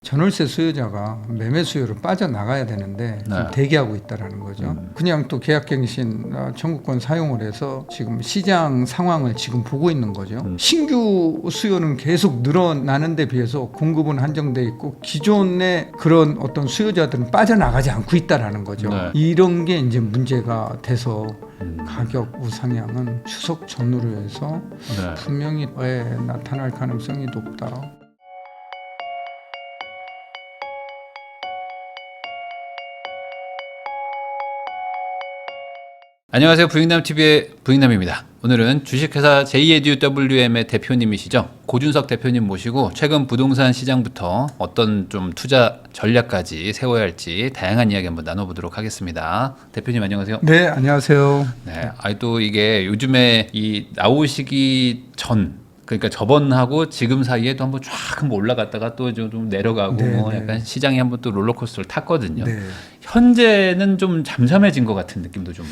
전월세 수요자가 매매 수요로 빠져나가야 되는데 지금 대기하고 있다라는 거죠. 그냥 또 계약갱신 청구권 사용을 해서 지금 시장 상황을 지금 보고 있는 거죠. 신규 수요는 계속 늘어나는 데 비해서 공급은 한정돼 있고 기존의 그런 어떤 수요자들은 빠져나가지 않고 있다라는 거죠. 네. 이런 게 이제 문제가 돼서 가격 우상향은 추석 전후로 해서 네. 분명히 나타날 가능성이 높다. 안녕하세요. 부익남TV의 부익남입니다. 오늘은 주식회사 JEDUWM의 대표님이시죠. 고준석 대표님 모시고 최근 부동산 시장부터 어떤 좀 투자 전략까지 세워야 할지 다양한 이야기 한번 나눠보도록 하겠습니다. 대표님 안녕하세요. 네, 안녕하세요. 네, 또 이게 요즘에 이 나오시기 전 그러니까 저번하고 지금 사이에도 한번 쫙 한번 올라갔다가 또 좀 내려가고 네, 뭐 네. 약간 시장이 한번 또 롤러코스터를 탔거든요. 네. 현재는 좀 잠잠해진 것 같은 느낌도 좀.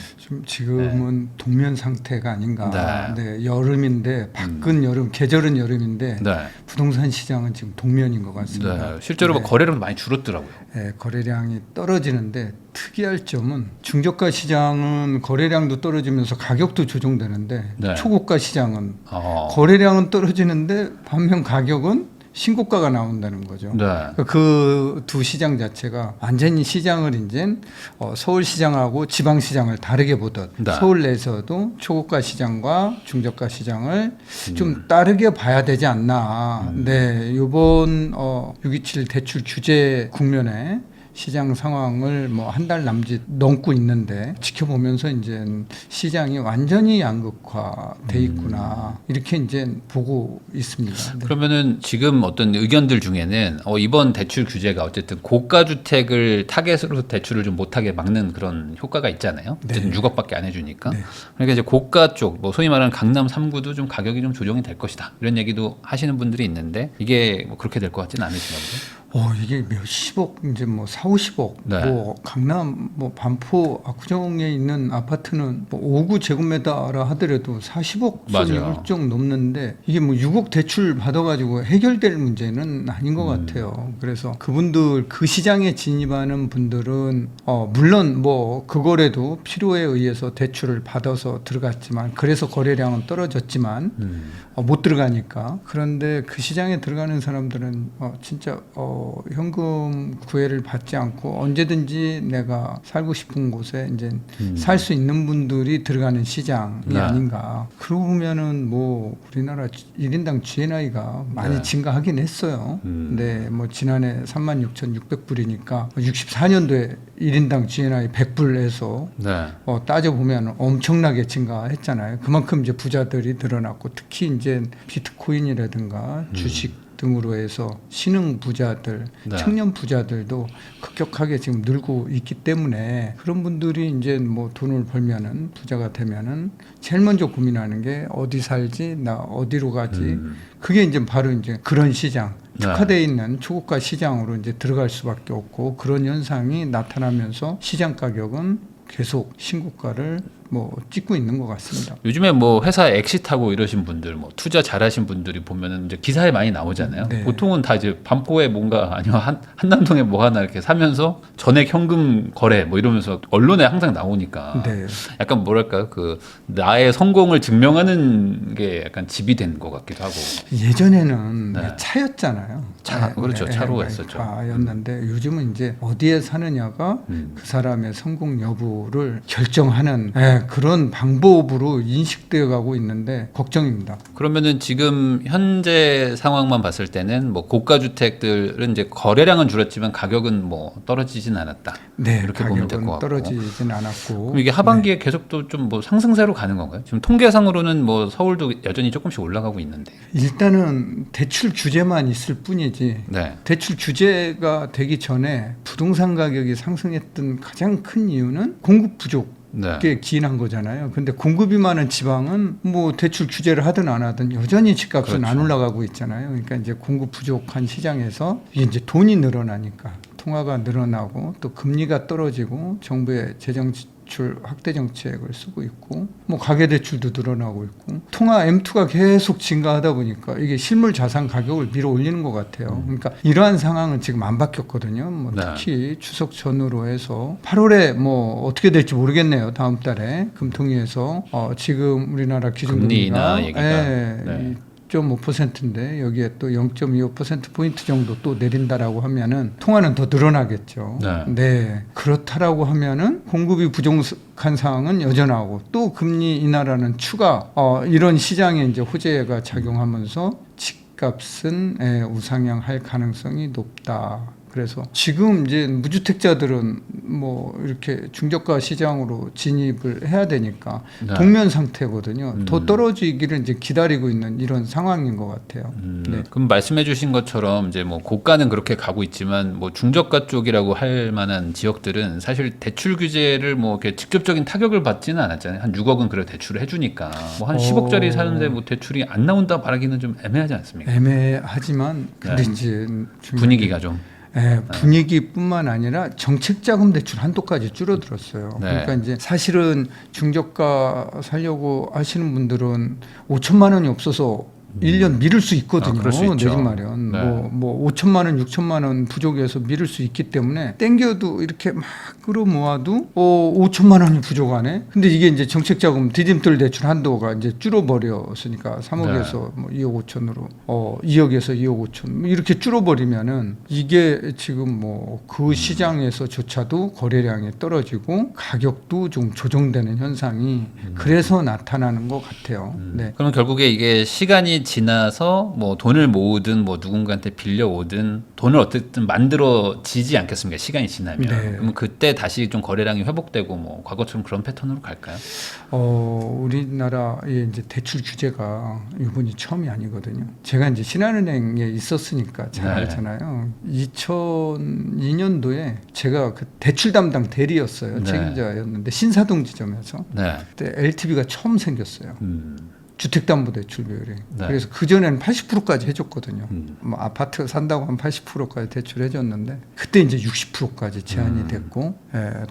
지금은 동면 상태가 아닌가. 네. 네, 여름인데 밖은 여름, 계절은 여름인데 네. 부동산 시장은 지금 동면인 것 같습니다. 네. 실제로 뭐 네. 거래량도 많이 줄었더라고요. 네, 거래량이 떨어지는데 특이할 점은 중저가 시장은 거래량도 떨어지면서 가격도 조정되는데 네. 초고가 시장은 거래량은 떨어지는데 반면 가격은 신고가가 나온다는 거죠. 네. 그 두 시장 자체가 완전히 시장을 이제 서울 시장하고 지방 시장을 다르게 보듯 네. 서울 내에서도 초고가 시장과 중저가 시장을 좀 다르게 봐야 되지 않나. 네, 이번 627 대출 규제 국면에 시장 상황을 뭐 한 달 남짓 넘고 있는데 지켜보면서 이제 시장이 완전히 양극화돼 있구나 이렇게 이제 보고 있습니다. 네. 그러면은 지금 어떤 의견들 중에는 이번 대출 규제가 어쨌든 고가 주택을 타겟으로 대출을 좀 못하게 막는 그런 효과가 있잖아요. 어쨌든 6억밖에 안 해주니까. 네. 그러니까 이제 고가 쪽, 뭐 소위 말하는 강남 3구도 좀 가격이 좀 조정이 될 것이다. 이런 얘기도 하시는 분들이 있는데 이게 뭐 그렇게 될 것 같지는 않으신가 보죠. 이게 몇십억 이제 뭐 4, 50억 네. 뭐 강남 뭐 반포 압구정에 있는 아파트는 뭐 5구 제곱미터라 하더라도 40억 선이 맞아요. 훌쩍 넘는데 이게 뭐 6억 대출 받아가지고 해결될 문제는 아닌 것 같아요. 그래서 그분들 그 시장에 진입하는 분들은 물론 뭐 그거라도 필요에 의해서 대출을 받아서 들어갔지만 그래서 거래량은 떨어졌지만 못 들어가니까 그런데 그 시장에 들어가는 사람들은 진짜 현금 구애를 받지 않고 언제든지 내가 살고 싶은 곳에 이제 살 수 있는 분들이 들어가는 시장이 네. 아닌가. 그러고 보면은 뭐 우리나라 1인당 GNI가 많이 네. 증가하긴 했어요. 근데 뭐 지난해 36,600불이니까 64년도에 1인당 GNI 100불에서 네. 따져보면 엄청나게 증가했잖아요. 그만큼 이제 부자들이 늘어났고 특히 이제 비트코인이라든가 주식 등으로 해서 신흥 부자들, 네. 청년 부자들도 급격하게 지금 늘고 있기 때문에 그런 분들이 이제 뭐 돈을 벌면은 부자가 되면은 제일 먼저 고민하는 게 어디 살지, 나 어디로 가지. 그게 이제 바로 이제 그런 시장. 특화되어 있는 초고가 시장으로 이제 들어갈 수밖에 없고 그런 현상이 나타나면서 시장 가격은 계속 신고가를 뭐 찍고 있는 것 같습니다. 요즘에 뭐 회사 엑시트하고 이러신 분들, 뭐 투자 잘하신 분들이 보면은 이제 기사에 많이 나오잖아요. 네. 보통은 다 이제 반포에 뭔가 아니면 한남동에 뭐 하나 이렇게 사면서 전액 현금 거래 뭐 이러면서 언론에 항상 나오니까 네. 약간 뭐랄까 그 나의 성공을 증명하는 게 약간 집이 된 것 같기도 하고. 예전에는 네. 차였잖아요. 그렇죠. 차로 했었죠. 였는데 요즘은 이제 어디에 사느냐가 그 사람의 성공 여부를 결정하는 그런 방법으로 인식되어 가고 있는데 걱정입니다. 그러면은 지금 현재 상황만 봤을 때는 뭐 고가 주택들은 이제 거래량은 줄었지만 가격은 뭐 떨어지진 않았다. 네, 이렇게 보면 될 것 가격은 같고. 떨어지진 않았고. 그럼 이게 하반기에 계속 또 좀 뭐 상승세로 가는 건가요? 지금 통계상으로는 뭐 서울도 여전히 조금씩 올라가고 있는데. 일단은 대출 규제만 있을 뿐이지. 네. 대출 규제가 되기 전에 부동산 가격이 상승했던 가장 큰 이유는 공급 부족. 네. 게 기인한 거잖아요. 근데 공급이 많은 지방은 뭐 대출 규제를 하든 안 하든 여전히 집값은 그렇죠. 안 올라가고 있잖아요. 그러니까 이제 공급 부족한 시장에서 이제 돈이 늘어나니까 통화가 늘어나고 또 금리가 떨어지고 정부의 재정 대출 확대 정책을 쓰고 있고 뭐 가계 대출도 늘어나고 있고 통화 M2가 계속 증가하다 보니까 이게 실물 자산 가격을 밀어 올리는 것 같아요. 그러니까 이러한 상황은 지금 안 바뀌었거든요. 뭐 네. 특히 추석 전후로 해서 8월에 뭐 어떻게 될지 모르겠네요. 다음 달에 금통위에서 지금 우리나라 기준금리가 금리 인하 얘기가. 네. 2.5%인데 여기에 또 0.25%포인트 정도 또 내린다라고 하면은 통화는 더 늘어나겠죠. 네. 그렇다라고 하면은 공급이 부족한 상황은 여전하고 또 금리 인하라는 추가 이런 시장에 이제 호재가 작용하면서 집값은 우상향할 가능성이 높다. 그래서 지금 이제 무주택자들은 뭐 이렇게 중저가 시장으로 진입을 해야 되니까 네. 동면 상태거든요. 더 떨어지기를 이제 기다리고 있는 이런 상황인 것 같아요. 네. 그럼 말씀해주신 것처럼 이제 뭐 고가는 그렇게 가고 있지만 뭐 중저가 쪽이라고 할 만한 지역들은 사실 대출 규제를 뭐 이렇게 직접적인 타격을 받지는 않았잖아요. 한 6억은 그래 대출을 해주니까 뭐 한 10억짜리 사는데 뭐 대출이 안 나온다 말하기는 좀 애매하지 않습니까? 애매하지만 근데 네. 이제 분위기가 좀. 분위기뿐만 아니라 정책자금 대출 한도까지 줄어들었어요. 네. 그러니까 이제 사실은 중저가 살려고 하시는 분들은 5천만 원이 없어서 1년 미룰 수 있거든요. 그럴 수 있죠. 내 집 마련. 네. 뭐 5천만 원, 6천만 원 부족해서 미룰 수 있기 때문에 땡겨도 이렇게 막 끌어모아도 5천만 원이 부족하네. 근데 이게 이제 정책자금 디딤돌 대출 한도가 이제 줄어버렸으니까 3억에서 뭐 2억 5천으로 2억에서 2억 5천 뭐 이렇게 줄어버리면은 이게 지금 뭐 그 시장에서조차도 거래량이 떨어지고 가격도 좀 조정되는 현상이 그래서 나타나는 것 같아요. 네. 그럼 결국에 이게 시간이 지나서 뭐 돈을 모으든 뭐 누군가한테 빌려 오든 돈을 어쨌든 만들어지지 않겠습니까? 시간이 지나면. 네. 그럼 그때 다시 좀 거래량이 회복되고 뭐 과거처럼 그런 패턴으로 갈까요? 우리나라의 이제 대출 규제가 이번이 처음이 아니거든요. 제가 이제 신한은행에 있었으니까 잘 네. 알잖아요. 2002년도에 제가 그 대출 담당 대리였어요. 네. 책임자였는데 신사동 지점에서 네. 그때 LTV가 처음 생겼어요. 음. 주택담보대출 비율이. 네. 그래서 그전에는 80%까지 해줬거든요. 뭐 아파트 산다고 하면 80%까지 대출해줬는데 그때 이제 60%까지 제한이 됐고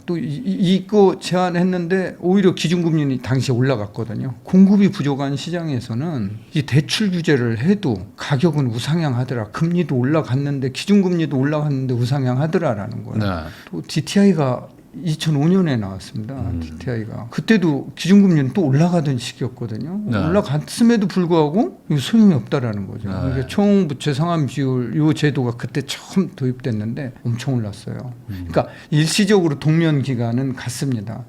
또 이거 제한했는데 오히려 기준금리는 당시에 올라갔거든요. 공급이 부족한 시장에서는 이 대출 규제를 해도 가격은 우상향하더라. 금리도 올라갔는데 기준금리도 올라갔는데 우상향하더라라는 거예요. 네. 또 DTI가 2005년에 나왔습니다. DTI가 그때도 기준금리는 또 올라가던 시기였거든요. 네. 올라갔음에도 불구하고 이거 소용이 없다라는 거죠. 네. 그러니까 총부채 상환 비율 이 제도가 그때 처음 도입됐는데 엄청 올랐어요. 그러니까 일시적으로 동면 기간은 같습니다.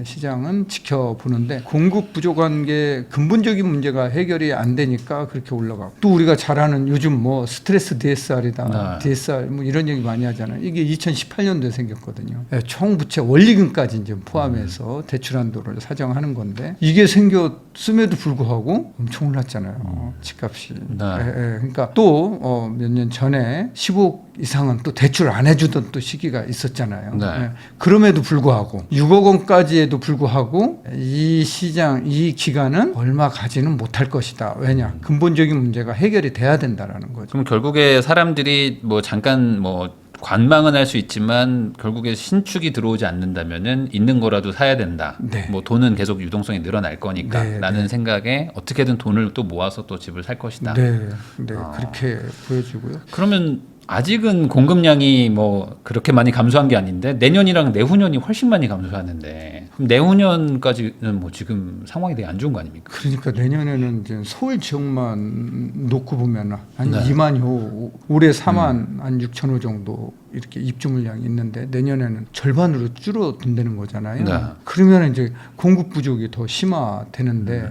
시장은 지켜보는데 공급 부족한 게 근본적인 문제가 해결이 안 되니까 그렇게 올라가고 또 우리가 잘 아는 요즘 뭐 스트레스 DSR이다. 네. DSR 뭐 이런 얘기 많이 하잖아요. 이게 2018년도에 생겼거든요. 총부채 원리금까지 이제 포함해서 대출 한도를 사정하는 건데 이게 생겼음에도 불구하고 엄청 올랐잖아요. 집값이. 네. 그러니까 또 몇 년 전에 15억 이상은 또 대출 안 해주던 또 시기가 있었잖아요. 네. 그럼에도 불구하고 6억 원까지 해도 불구하고 이 시장 이 기간은 얼마 가지는 못할 것이다. 왜냐 근본적인 문제가 해결이 돼야 된다라는 거죠. 그럼 결국에 사람들이 뭐 잠깐 뭐 관망은 할 수 있지만 결국에 신축이 들어오지 않는다면은 있는 거라도 사야 된다. 네. 뭐 돈은 계속 유동성이 늘어날 거니까 네, 라는 네. 생각에 어떻게든 돈을 또 모아서 또 집을 살 것이다. 네, 그렇게 보여지고요. 그러면 아직은 공급량이 뭐 그렇게 많이 감소한 게 아닌데 내년이랑 내후년이 훨씬 많이 감소하는데 그럼 내후년까지는 뭐 지금 상황이 되게 안 좋은 거 아닙니까? 그러니까 내년에는 이제 서울 지역만 놓고 보면 한 네. 2만 호, 올해 4만 한 6천 호 정도 이렇게 입주 물량이 있는데 내년에는 절반으로 줄어든다는 거잖아요. 네. 그러면 이제 공급 부족이 더 심화되는데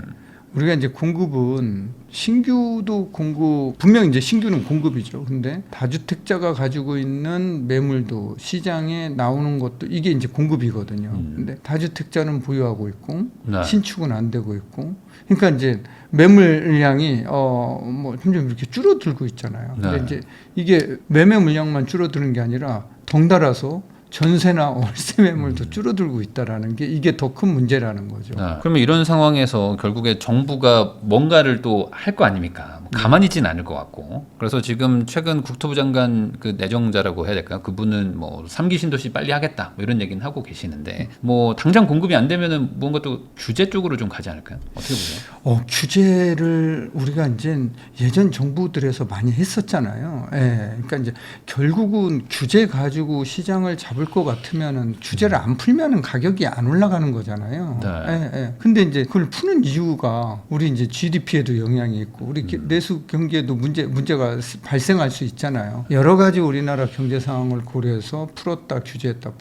우리가 이제 공급은 신규도 공급 분명 이제 신규는 공급이죠. 근데 다주택자가 가지고 있는 매물도 시장에 나오는 것도 이게 이제 공급이거든요. 근데 다주택자는 보유하고 있고 네. 신축은 안 되고 있고 그러니까 이제 매물량이 뭐 점점 이렇게 줄어들고 있잖아요. 근데 네. 이제 이게 매매 물량만 줄어드는 게 아니라 덩달아서 전세나 월세 매물도 줄어들고 있다라는 게 이게 더 큰 문제라는 거죠. 그러면 이런 상황에서 결국에 정부가 뭔가를 또 할 거 아닙니까? 뭐 가만히 있지는 않을 것 같고. 그래서 지금 최근 국토부 장관 그 내정자라고 해야 될까요? 그분은 뭐 3기 신도시 빨리 하겠다 뭐 이런 얘기는 하고 계시는데 뭐 당장 공급이 안 되면은 뭔가 또 규제 쪽으로 좀 가지 않을까요? 어떻게 보세요? 규제를 우리가 이제 예전 정부들에서 많이 했었잖아요. 예. 그러니까 이제 결국은 규제 가지고 시장을 잡을 것 같으면은 규제를 안 풀면은 가격이 안 올라가는 거잖아요. 네. 예, 예. 근데 이제 그걸 푸는 이유가 우리 이제 GDP에도 영향이 있고 우리 내수 경기에도 문제가 발생할 수 있잖아요. 여러 가지 우리나라 경제 상황을 고려해서 풀었다 규제했다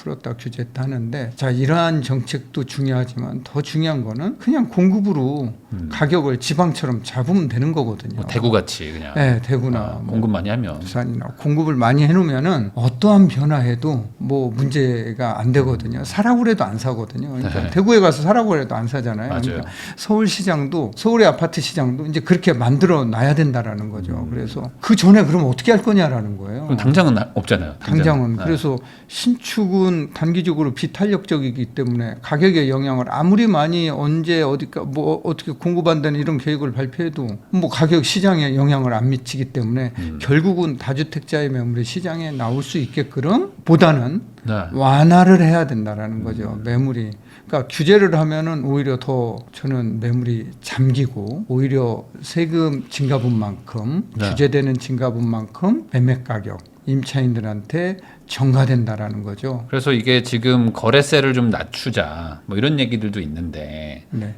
하는데 자, 이러한 정책도 중요하지만 더 중요한 거는 그냥 공급으로 가격을 지방처럼 잡으면 되는 거거든요. 뭐 대구 같이 그냥 네, 대구나 공급 많이 하면 부산이나 공급을 많이 해놓으면은 어떠한 변화해도 뭐 문제가 안 되거든요. 사라고 해도 안 사거든요. 그러니까 네. 대구에 가서 사라고 해도 안 사잖아요. 맞아요. 그러니까 서울시장도 서울의 아파트 시장도 이제 그렇게 만들어 놔야 된다라는 거죠. 그래서 그 전에 그럼 어떻게 할 거냐라는 거예요. 그럼 당장은 없잖아요. 당장은 네. 그래서 신축은 단기적으로 비탄력적이기 때문에 가격의 영향을 아무리 많이 언제 어디까 뭐 어떻게 공급한다는 이런 계획을 발표해도 뭐 가격 시장에 영향을 안 미치기 때문에 결국은 다주택자의 매물이 시장에 나올 수 있게끔 보다는 네. 완화를 해야 된다라는 거죠. 매물이. 그러니까 규제를 하면은 오히려 더 저는 매물이 잠기고 오히려 세금 증가분만큼 네. 규제되는 증가분만큼 매매 가격 임차인들한테 전가된다라는 거죠. 그래서 이게 지금 거래세를 좀 낮추자 뭐 이런 얘기들도 있는데 네.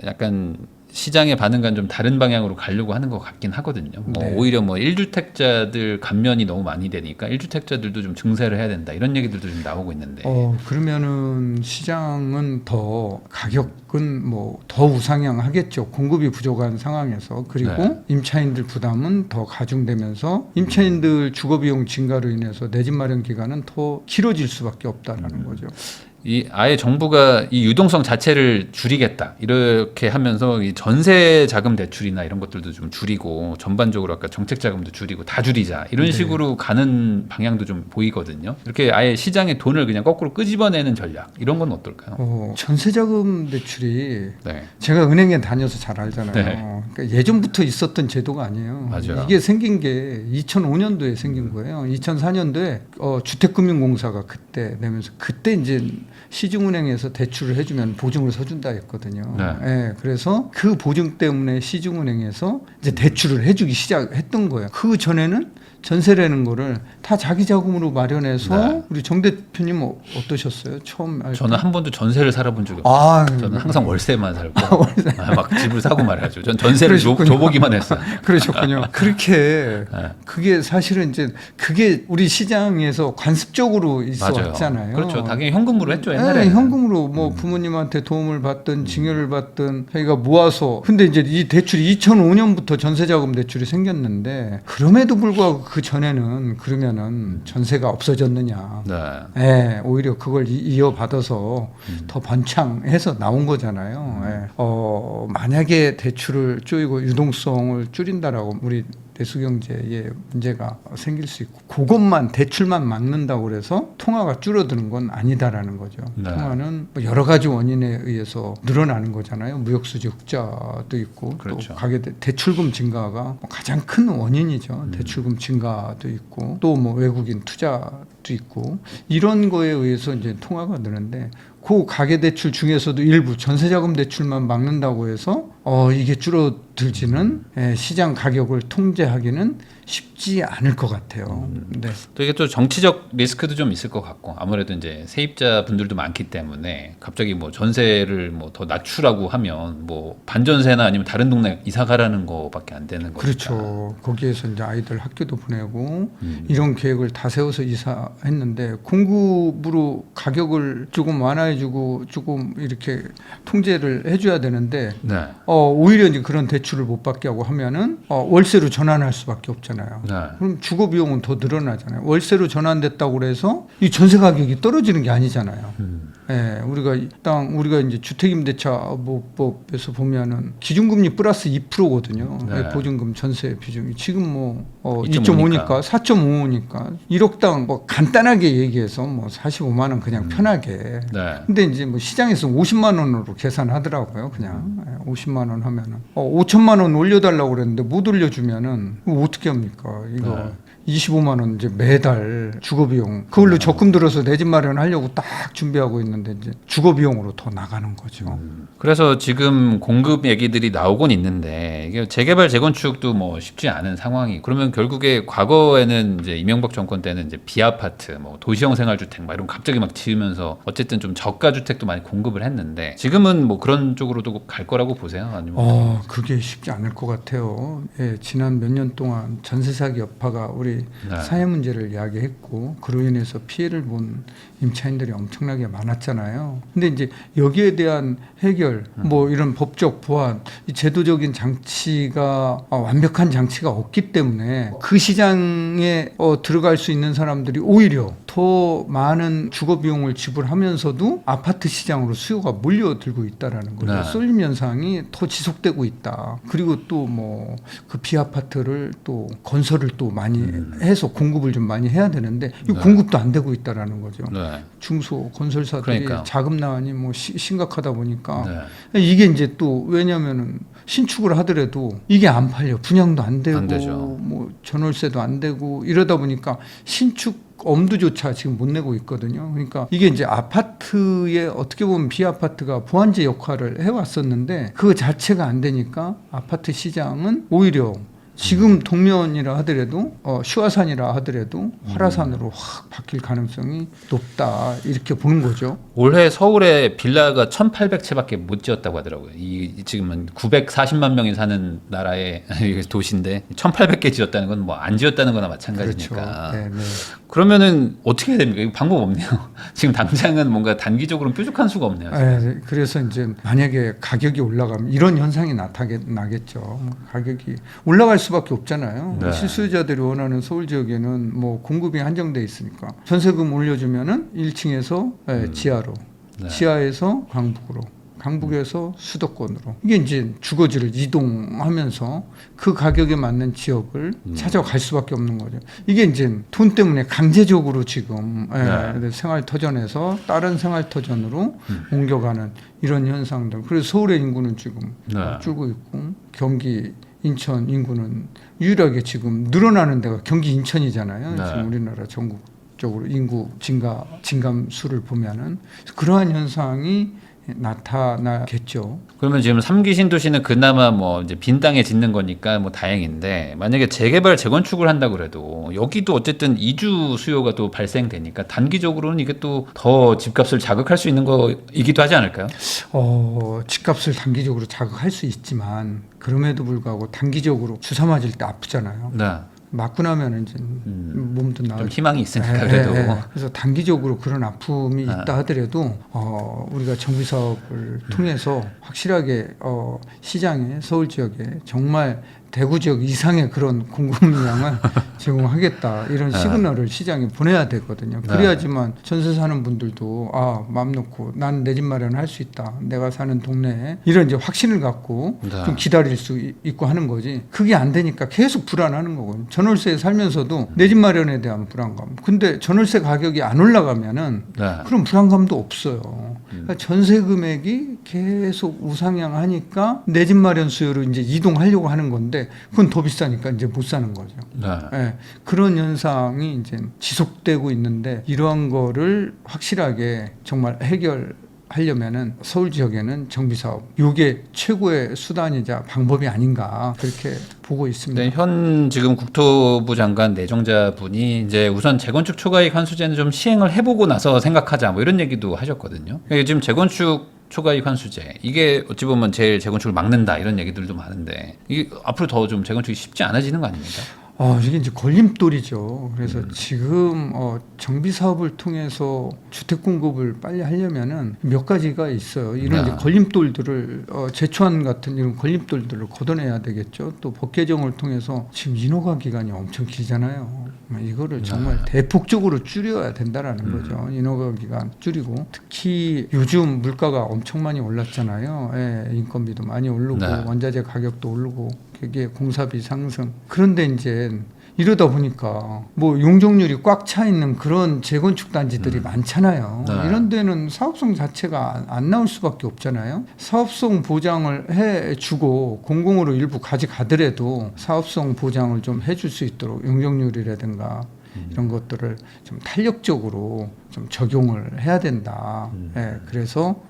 약간 시장의 반응과는 좀 다른 방향으로 가려고 하는 것 같긴 하거든요. 뭐 네. 오히려 뭐 1주택자들 감면이 너무 많이 되니까 1주택자들도 좀 증세를 해야 된다 이런 얘기들도 좀 나오고 있는데. 그러면은 시장은 더 가격은 뭐 더 우상향하겠죠. 공급이 부족한 상황에서. 그리고 네. 임차인들 부담은 더 가중되면서 임차인들 주거비용 증가로 인해서 내 집 마련 기간은 더 길어질 수밖에 없다라는 거죠. 이 아예 정부가 이 유동성 자체를 줄이겠다 이렇게 하면서 이 전세 자금 대출이나 이런 것들도 좀 줄이고 전반적으로 아까 정책 자금도 줄이고 다 줄이자 이런 네. 식으로 가는 방향도 좀 보이거든요. 이렇게 아예 시장의 돈을 그냥 거꾸로 끄집어내는 전략 이런 건 어떨까요? 전세자금 대출이 네. 제가 은행에 다녀서 잘 알잖아요. 네. 그러니까 예전부터 있었던 제도가 아니에요. 맞아요. 이게 생긴 게 2005년도에 생긴 거예요. 2004년도에 주택금융공사가 그때 내면서 그때 이제 시중은행에서 대출을 해주면 보증을 서준다 했거든요. 네. 예, 그래서 그 보증 때문에 시중은행에서 이제 대출을 해주기 시작했던 거예요. 그 전에는 전세라는 거를 다 자기 자금으로 마련해서 네. 우리 정 대표님 어떠셨어요? 처음 알 때? 저는 한 번도 전세를 살아본 적이 없어요. 아, 저는 항상 월세만 살고 막 집을 사고 말이죠. 전 전세를 그러셨군요. 줘보기만 했어요. 그러셨군요. 그렇게 네. 그게 사실은 이제 그게 우리 시장에서 관습적으로 있어 맞아요. 왔잖아요. 그렇죠. 당연히 현금으로 했죠 네, 옛날에. 현금으로 뭐 부모님한테 도움을 받든 증여를 받든 저희가 모아서 근데 이제 이 대출이 2005년부터 전세자금 대출이 생겼는데 그럼에도 불구하고 그 전에는 그러면은 전세가 없어졌느냐? 네. 예, 오히려 그걸 이어받아서 더 번창해서 나온 거잖아요. 예. 만약에 대출을 쪼이고 유동성을 줄인다라고 우리 내수경제에 문제가 생길 수 있고 그것만 대출만 막는다고 그래서 통화가 줄어드는 건 아니다라는 거죠. 네. 통화는 뭐 여러 가지 원인에 의해서 늘어나는 거잖아요. 무역수지 흑자도 있고 그렇죠. 또 가계 대출금 증가가 뭐 가장 큰 원인이죠. 대출금 증가도 있고 또 뭐 외국인 투자도 있고 이런 거에 의해서 이제 통화가 느는데 그 가계대출 중에서도 일부 전세자금 대출만 막는다고 해서 이게 줄어들지는 시장 가격을 통제하기는 쉽지 않을 것 같아요. 네. 또 이게 또 정치적 리스크도 좀 있을 것 같고 아무래도 이제 세입자 분들도 많기 때문에 갑자기 뭐 전세를 뭐 더 낮추라고 하면 뭐 반전세나 아니면 다른 동네 이사 가라는 거밖에 안 되는 거니까. 그렇죠. 거기에서 이제 아이들 학교도 보내고 이런 계획을 다 세워서 이사했는데 공급으로 가격을 조금 완화해주고 조금 이렇게 통제를 해줘야 되는데 네. 오히려 이제 그런 대출을 못 받게 하고 하면은 월세로 전환할 수밖에 없잖아요. 네. 그럼 주거 비용은 더 늘어나잖아요. 월세로 전환됐다고 그래서 이 전세 가격이 떨어지는 게 아니잖아요. 우리가 이제 주택임대차보호법에서 보면은 기준금리 플러스 2%거든요. 네. 보증금 전세 비중이 지금 뭐 2.5니까. 2.5니까 4.5니까 1억당 뭐 간단하게 얘기해서 뭐 45만 원 그냥 편하게. 네. 근데 이제 뭐 시장에서 50만 원으로 계산하더라고요. 그냥 50만 원 하면은 5천만 원 올려달라고 그랬는데 못 올려주면은 어떻게 합니까? 이거 네. 25만 원 이제 매달 주거 비용 그걸로 적금 들어서 내 집 마련하려고 딱 준비하고 있는데 이제 주거 비용으로 더 나가는 거죠. 그래서 지금 공급 얘기들이 나오곤 있는데 이게 재개발 재건축도 뭐 쉽지 않은 상황이. 그러면 결국에 과거에는 이제 이명박 정권 때는 이제 비아파트, 뭐 도시형 생활주택 막 이런 거 갑자기 막 지으면서 어쨌든 좀 저가 주택도 많이 공급을 했는데 지금은 뭐 그런 쪽으로도 갈 거라고 보세요? 아니면 그게 쉽지 않을 것 같아요. 예, 지난 몇 년 동안 전세 사기 여파가 우리 네. 사회 문제를 이야기했고 그로 인해서 피해를 본 임차인들이 엄청나게 많았잖아요. 근데 이제 여기에 대한 해결, 뭐 이런 법적 보완, 이 제도적인 장치가 완벽한 장치가 없기 때문에 그 시장에 들어갈 수 있는 사람들이 오히려 더 많은 주거 비용을 지불하면서도 아파트 시장으로 수요가 몰려들고 있다라는 거죠. 네. 쏠림 현상이 더 지속되고 있다. 그리고 또 뭐 그 비아파트를 또 건설을 또 많이 해서 공급을 좀 많이 해야 되는데 이 네. 공급도 안 되고 있다라는 거죠. 네. 중소 건설사들이 그러니까요. 자금 난이 뭐 심각하다 보니까 네. 이게 이제 또 왜냐면은 신축을 하더라도 이게 안 팔려 분양도 안 되고 안 되죠. 뭐 전월세도 안 되고 이러다 보니까 신축 엄두조차 지금 못 내고 있거든요. 그러니까 이게 이제 아파트에 어떻게 보면 비아파트가 보완제 역할을 해왔었는데 그 자체가 안 되니까 아파트 시장은 오히려 지금 동면이라 하더라도 슈화산이라 하더라도 화라산으로 확 바뀔 가능성이 높다 이렇게 보는 거죠. 올해 서울에 빌라가 1,800채밖에 못 지었다고 하더라고요. 이 지금은 940만 명이 사는 나라의 도시인데 1,800개 지었다는 건 뭐 안 지었다는 거나 마찬가지니까. 그렇죠. 네, 네. 그러면은 어떻게 해야 됩니까? 이거 방법 없네요. 지금 당장은 뭔가 단기적으로는 뾰족한 수가 없네요. 네, 그래서 이제 만약에 가격이 올라가면 이런 현상이 나겠죠. 가격이 올라갈 수밖에 없잖아요. 네. 실수요자들이 원하는 서울 지역에는 뭐 공급이 한정돼 있으니까 전세금 올려주면은 1층에서 지하로, 네. 지하에서 강북으로. 강북에서 수도권으로 이게 이제 주거지를 이동하면서 그 가격에 맞는 지역을 찾아갈 수밖에 없는 거죠. 이게 이제 돈 때문에 강제적으로 지금 네. 생활터전에서 다른 생활터전으로 옮겨가는 이런 현상들. 그래서 서울의 인구는 지금 네. 줄고 있고 경기 인천 인구는 유일하게 지금 늘어나는 데가 경기 인천이잖아요. 네. 지금 우리나라 전국적으로 인구 증감 수를 보면은 그러한 현상이 나타나겠죠. 그러면 지금 3기 신도시는 그나마 뭐 이제 빈 땅에 짓는 거니까 뭐 다행인데 만약에 재개발 재건축을 한다 그래도 여기도 어쨌든 이주 수요가 또 발생되니까 단기적으로는 이게 또 더 집값을 자극할 수 있는 거이기도 하지 않을까요? 집값을 단기적으로 자극할 수 있지만 그럼에도 불구하고 단기적으로 주사 맞을 때 아프잖아요. 네. 맞고 나면 이제 몸도 나을 좀 희망이 있으니까 그래도. 그래서 단기적으로 그런 아픔이 있다 하더라도 우리가 정비 사업을 통해서 확실하게 시장에 서울 지역에 정말 대구 지역 이상의 그런 공급량을 제공하겠다 이런 시그널을 시장에 보내야 되거든요. 그래야지만 전세 사는 분들도 마음 놓고 난 내 집 마련할 수 있다. 내가 사는 동네에 이런 이제 확신을 갖고 네. 좀 기다릴 수 있고 하는 거지. 그게 안 되니까 계속 불안하는 거거든요. 전월세에 살면서도 내 집 마련에 대한 불안감. 근데 전월세 가격이 안 올라가면은 네. 그런 불안감도 없어요. 그러니까 전세 금액이 계속 우상향하니까 내 집 마련 수요로 이제 이동하려고 하는 건데 그건 더 비싸니까 이제 못 사는 거죠. 네. 예, 그런 현상이 이제 지속되고 있는데 이러한 거를 확실하게 정말 해결하려면은 서울 지역에는 정비 사업 이게 최고의 수단이자 방법이 아닌가 그렇게 보고 있습니다. 네, 현 지금 국토부 장관 내정자분이 이제 우선 재건축 초과이익 환수제는 좀 시행을 해보고 나서 생각하자 뭐 이런 얘기도 하셨거든요. 그러니까 지금 재건축 초과이익 환수제 이게 어찌 보면 제일 재건축을 막는다 이런 얘기들도 많은데 이게 앞으로 더 좀 재건축이 쉽지 않아지는 거 아닙니까? 이게 이제 걸림돌이죠. 그래서 지금 정비 사업을 통해서 주택 공급을 빨리 하려면은 몇 가지가 있어요. 이런 이제 걸림돌들을 제초안 같은 이런 걸림돌들을 걷어내야 되겠죠. 또 법 개정을 통해서 지금 인허가 기간이 엄청 길잖아요. 이거를 정말 대폭적으로 줄여야 된다라는 거죠. 인허가 기간 줄이고 특히 요즘 물가가 엄청 많이 올랐잖아요. 예, 인건비도 많이 오르고 네. 원자재 가격도 오르고 그게 공사비 상승. 그런데 이제 이러다 보니까 뭐 용적률이 꽉 차 있는 그런 재건축 단지들이 많잖아요. 네. 이런 데는 사업성 자체가 안 나올 수밖에 없잖아요. 사업성 보장을 해주고 공공으로 일부 가져가더라도 사업성 보장을 좀 해줄 수 있도록 용적률이라든가 이런 것들을 좀 탄력적으로 좀 적용을 해야 된다. 예, 그래서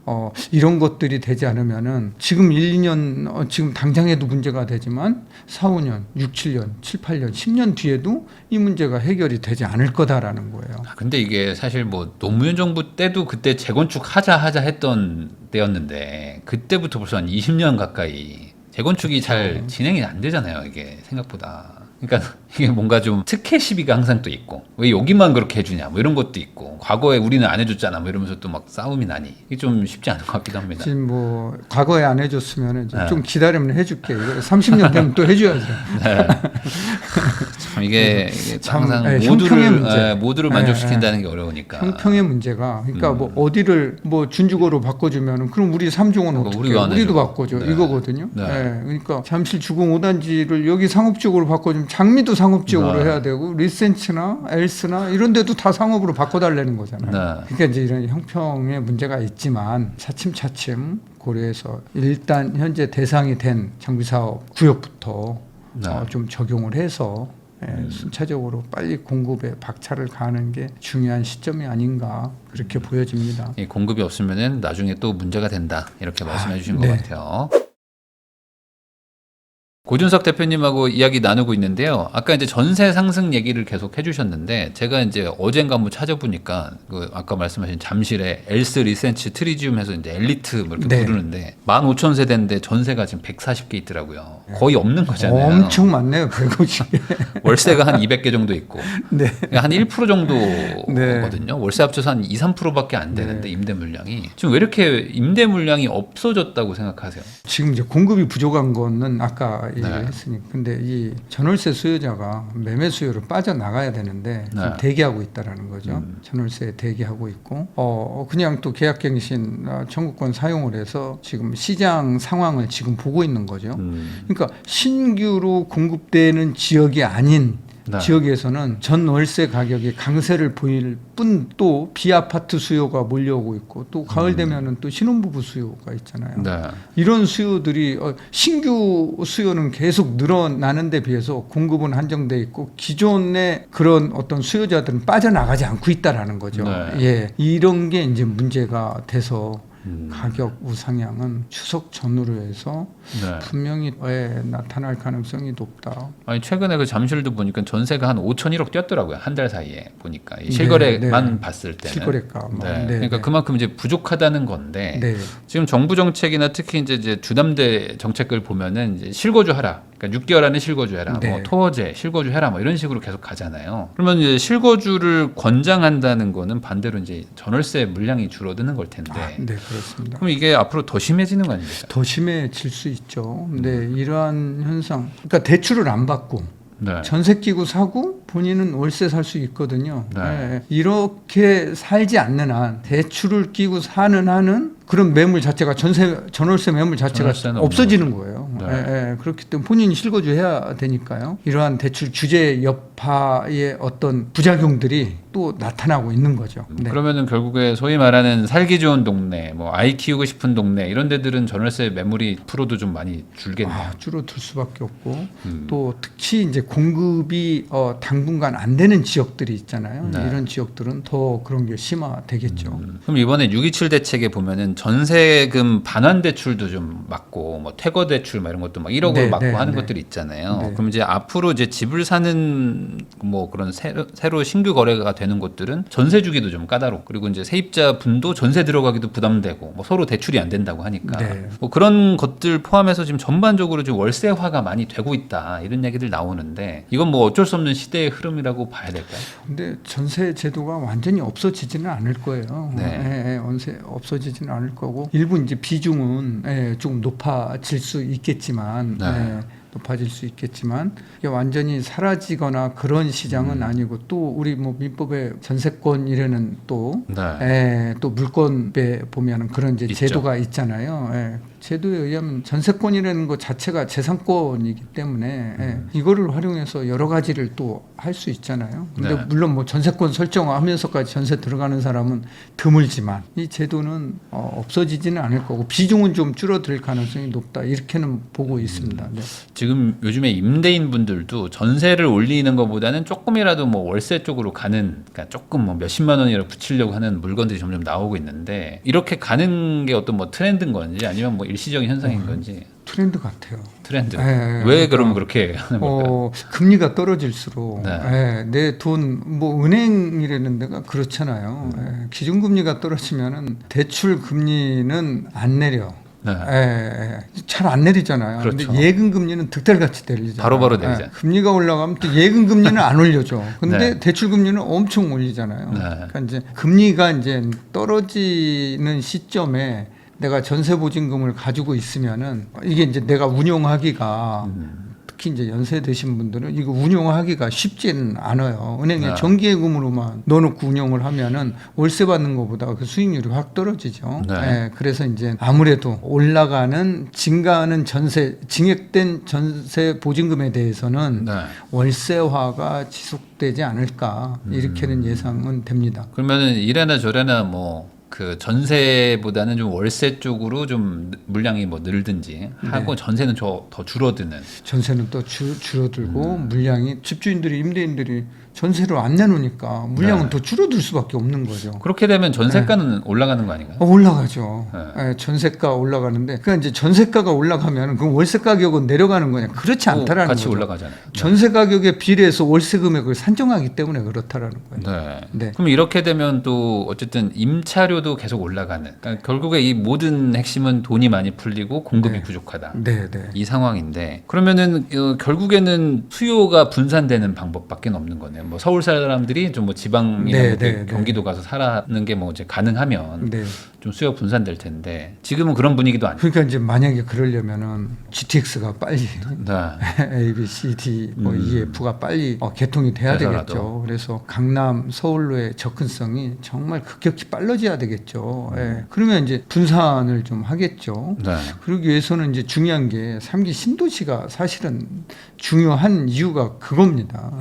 이런 것들이 되지 않으면은 지금 1, 2년 지금 당장에도 문제가 되지만 4, 5년, 6, 7년, 7, 8년, 10년 뒤에도 이 문제가 해결이 되지 않을 거다라는 거예요. 근데 이게 사실 뭐 노무현 정부 때도 그때 재건축 하자 했던 때였는데 그때부터 벌써 한 20년 가까이 재건축이 잘 진행이 안 되잖아요. 이게 생각보다. 그러니까 이게 뭔가 좀 특혜 시비가 항상 또 있고 왜 여기만 그렇게 해주냐 뭐 이런 것도 있고 과거에 우리는 안 해줬잖아 뭐 이러면서 또 막 싸움이 나니 이게 좀 쉽지 않은 것 같기도 합니다. 지금 뭐 과거에 안 해줬으면 네. 좀 기다리면 해줄게. 이거 30년 되면 또 해줘야죠. 네. 참 이게 참, 항상 예, 형평의 문제. 모두를 만족시킨다는 게 어려우니까. 형평의 문제가 그러니까 뭐 어디를 뭐 준주거로 바꿔주면은 그럼 우리 삼종은 그거 어떻게 우리가 안 우리도 해줘. 바꿔줘 네. 이거거든요. 네. 예, 그러니까 잠실 주공 5단지를 여기 상업지역으로 바꿔주면 장미도 상업지역으로 네. 해야 되고 리센츠나 엘스나 이런 데도 다 상업으로 바꿔달라는 거잖아요. 네. 그러니까 이제 이런 형평의 문제가 있지만 차츰차츰 고려해서 일단 현재 대상이 된 장비사업 구역부터 네. 좀 적용을 해서 순차적으로 빨리 공급에 박차를 가하는 게 중요한 시점이 아닌가 그렇게 보여집니다. 이 공급이 없으면은 나중에 또 문제가 된다 이렇게 말씀해 주신 네. 것 같아요. 고준석 대표님하고 이야기 나누고 있는데요. 아까 이제 전세 상승 얘기를 계속 해주셨는데 제가 이제 어젠가 한번 찾아보니까 그 아까 말씀하신 잠실에 엘스 리센츠 트리지움해서 이제 엘리트 뭐 이렇게 네. 부르는데 15,000세대인데 전세가 지금 140개 있더라고요. 거의 없는 거잖아요. 엄청 많네요. 150개. 월세가 한 200개 정도 있고 네. 한 1% 정도거든요. 월세 합쳐서 한 2, 3%밖에 안 되는데 네. 임대 물량이 지금 왜 이렇게 임대 물량이 없어졌다고 생각하세요? 지금 이제 공급이 부족한 거는 아까 네. 얘기했으니까 근데 이 전월세 수요자가 매매 수요로 빠져나가야 되는데 지금 네. 대기하고 있다라는 거죠. 전월세에 대기하고 있고 그냥 또 계약갱신 청구권 사용을 해서 지금 시장 상황을 지금 보고 있는 거죠. 그러니까 신규로 공급되는 지역이 아닌 네. 지역에서는 전 월세 가격이 강세를 보일 뿐 또 비아파트 수요가 몰려오고 있고 또 가을 되면은 또 신혼부부 수요가 있잖아요. 네. 이런 수요들이 신규 수요는 계속 늘어나는 데 비해서 공급은 한정돼 있고 기존의 그런 어떤 수요자들은 빠져나가지 않고 있다라는 거죠. 네. 예. 이런 게 이제 문제가 돼서 가격 우상향은 추석 전후로 해서 네. 분명히 나타날 가능성이 높다. 아니 최근에 그 잠실도 보니까 전세가 한 5,000억 뛰었더라고요. 한 달 사이에 보니까 이 실거래만 네. 봤을 때는. 실거래가. 네. 그러니까 그만큼 이제 부족하다는 건데 네. 지금 정부 정책이나 특히 이제 주담대 정책을 보면은 이제 실거주하라. 그러니까 6개월 안에 실거주해라. 네. 뭐 토어제 실거주해라. 뭐 이런 식으로 계속 가잖아요. 그러면 이제 실거주를 권장한다는 거는 반대로 이제 전월세 물량이 줄어드는 걸 텐데. 네, 그렇습니다. 그럼 이게 앞으로 더 심해지는 거 아닙니까? 더 심해질 수 있죠. 근데 이러한 현상, 그러니까 대출을 안 받고 네. 전세 끼고 사고 본인은 월세 살 수 있거든요. 네. 네. 이렇게 살지 않는 한 대출을 끼고 사는 한은 그런 매물 자체가 전월세 매물 자체가 전월세는 없어지는 거예요. 네. 그렇기 때문에 본인이 실거주해야 되니까요. 이러한 대출 규제 여파의 어떤 부작용들이 또 나타나고 있는 거죠. 네. 그러면은 결국에 소위 말하는 살기 좋은 동네, 뭐 아이 키우고 싶은 동네 이런 데들은 전월세 매물이 프로도 좀 많이 줄겠네요. 줄어들 수밖에 없고 또 특히 이제 공급이 당분간 안 되는 지역들이 있잖아요. 네. 이런 지역들은 더 그런 게 심화되겠죠. 그럼 이번에 627 대책에 보면은 전세금 반환 대출도 좀 막고 뭐 퇴거 대출 막 이런 것도 막 1억을 네, 막고 네, 하는 네. 것들이 있잖아요. 네. 그럼 이제 앞으로 이제 집을 사는 뭐 그런 새로 신규 거래가 되는 곳들은 전세 주기도 좀 까다롭고 그리고 이제 세입자 분도 전세 들어가기도 부담되고 뭐 서로 대출이 안 된다고 하니까 네. 뭐 그런 것들 포함해서 지금 전반적으로 좀 월세화가 많이 되고 있다 이런 얘기들 나오는데 이건 뭐 어쩔 수 없는 시대의 흐름이라고 봐야 될까요? 근데 전세 제도가 완전히 없어지지는 않을 거예요. 네. 없어지지는 않을 거고 일부 이제 비중은 조금 높아질 수 있겠지만 네. 높아질 수 있겠지만 이게 완전히 사라지거나 그런 시장은 아니고 또 우리 뭐 민법의 전세권이라는 또 또 물권에 보면은 그런 이제 있죠. 제도가 있잖아요. 제도에 의하면 전세권이라는 것 자체가 재산권이기 때문에 이거를 활용해서 여러 가지를 또 할 수 있잖아요. 근데 물론 뭐 전세권 설정하면서까지 전세 들어가는 사람은 드물지만 이 제도는 없어지지는 않을 거고 비중은 좀 줄어들 가능성이 높다 이렇게는 보고 있습니다. 네. 지금 요즘에 임대인 분들도 전세를 올리는 것보다는 조금이라도 뭐 월세 쪽으로 가는, 그러니까 조금 뭐 몇십만 원이라도 붙이려고 하는 물건들이 점점 나오고 있는데 이렇게 가는 게 어떤 뭐 트렌드인 건지 아니면 뭐 일시적인 현상인 건지. 트렌드 같아요. 트렌드. 네, 왜 그러면 그렇게 하는 걸까요? 금리가 떨어질수록 내 돈 뭐 은행이라는 데가 그렇잖아요. 기준금리가 떨어지면은 대출 금리는 안 내려. 잘 안 내리잖아요. 그렇죠. 근데 예금 금리는 득달같이 내리잖아요. 바로바로 내리잖아요. 금리가 올라가면 또 예금 금리는 안 올려줘. 근데 네. 대출 금리는 엄청 올리잖아요. 그러니까 이제 금리가 이제 떨어지는 시점에 내가 전세 보증금을 가지고 있으면은 이게 이제 내가 운용하기가 특히 이제 연세 드신 분들은 이거 운용하기가 쉽지는 않아요. 은행에 정기예금으로만 넣어놓고 운용을 하면은 월세 받는 것보다 그 수익률이 확 떨어지죠. 그래서 이제 아무래도 올라가는 증가하는 전세 증액된 전세 보증금에 대해서는 월세화가 지속되지 않을까 이렇게는 예상은 됩니다. 그러면은 이래나 저래나 뭐 그 전세보다는 좀 월세 쪽으로 좀 물량이 뭐 늘든지 하고 전세는 더 줄어드는. 전세는 또 줄어들고 물량이 집주인들이 임대인들이 전세를 안 내놓으니까 물량은 더 줄어들 수밖에 없는 거죠. 그렇게 되면 전세가는 올라가는 거 아닌가요? 올라가죠. 전세가 올라가는데 그러니까 이제 전세가가 올라가면 그 월세 가격은 내려가는 거냐? 그렇지 않다라는 같이 거죠. 올라가잖아요. 전세 가격에 비례해서 월세 금액을 산정하기 때문에 그렇다라는 거예요. 그럼 이렇게 되면 또 어쨌든 임차료도 계속 올라가는. 그러니까 결국에 이 모든 핵심은 돈이 많이 풀리고 공급이 부족하다. 이 상황인데 그러면은 결국에는 수요가 분산되는 방법밖에 없는 거네요. 뭐 서울 사람들이 좀 뭐 지방이나 경기도 가서 사는 게 뭐 이제 가능하면 좀 수요 분산될 텐데 지금은 그런 분위기도 아니고. 그러니까 이제 만약에 그러려면은 GTX가 빨리 A, B, C, D, 뭐 EF가 빨리 개통이 돼야 되겠죠. 그래서 강남, 서울로의 접근성이 정말 급격히 빨라져야 되겠죠. 그러면 이제 분산을 좀 하겠죠. 그러기 위해서는 이제 중요한 게 3기 신도시가 사실은 중요한 이유가 그겁니다.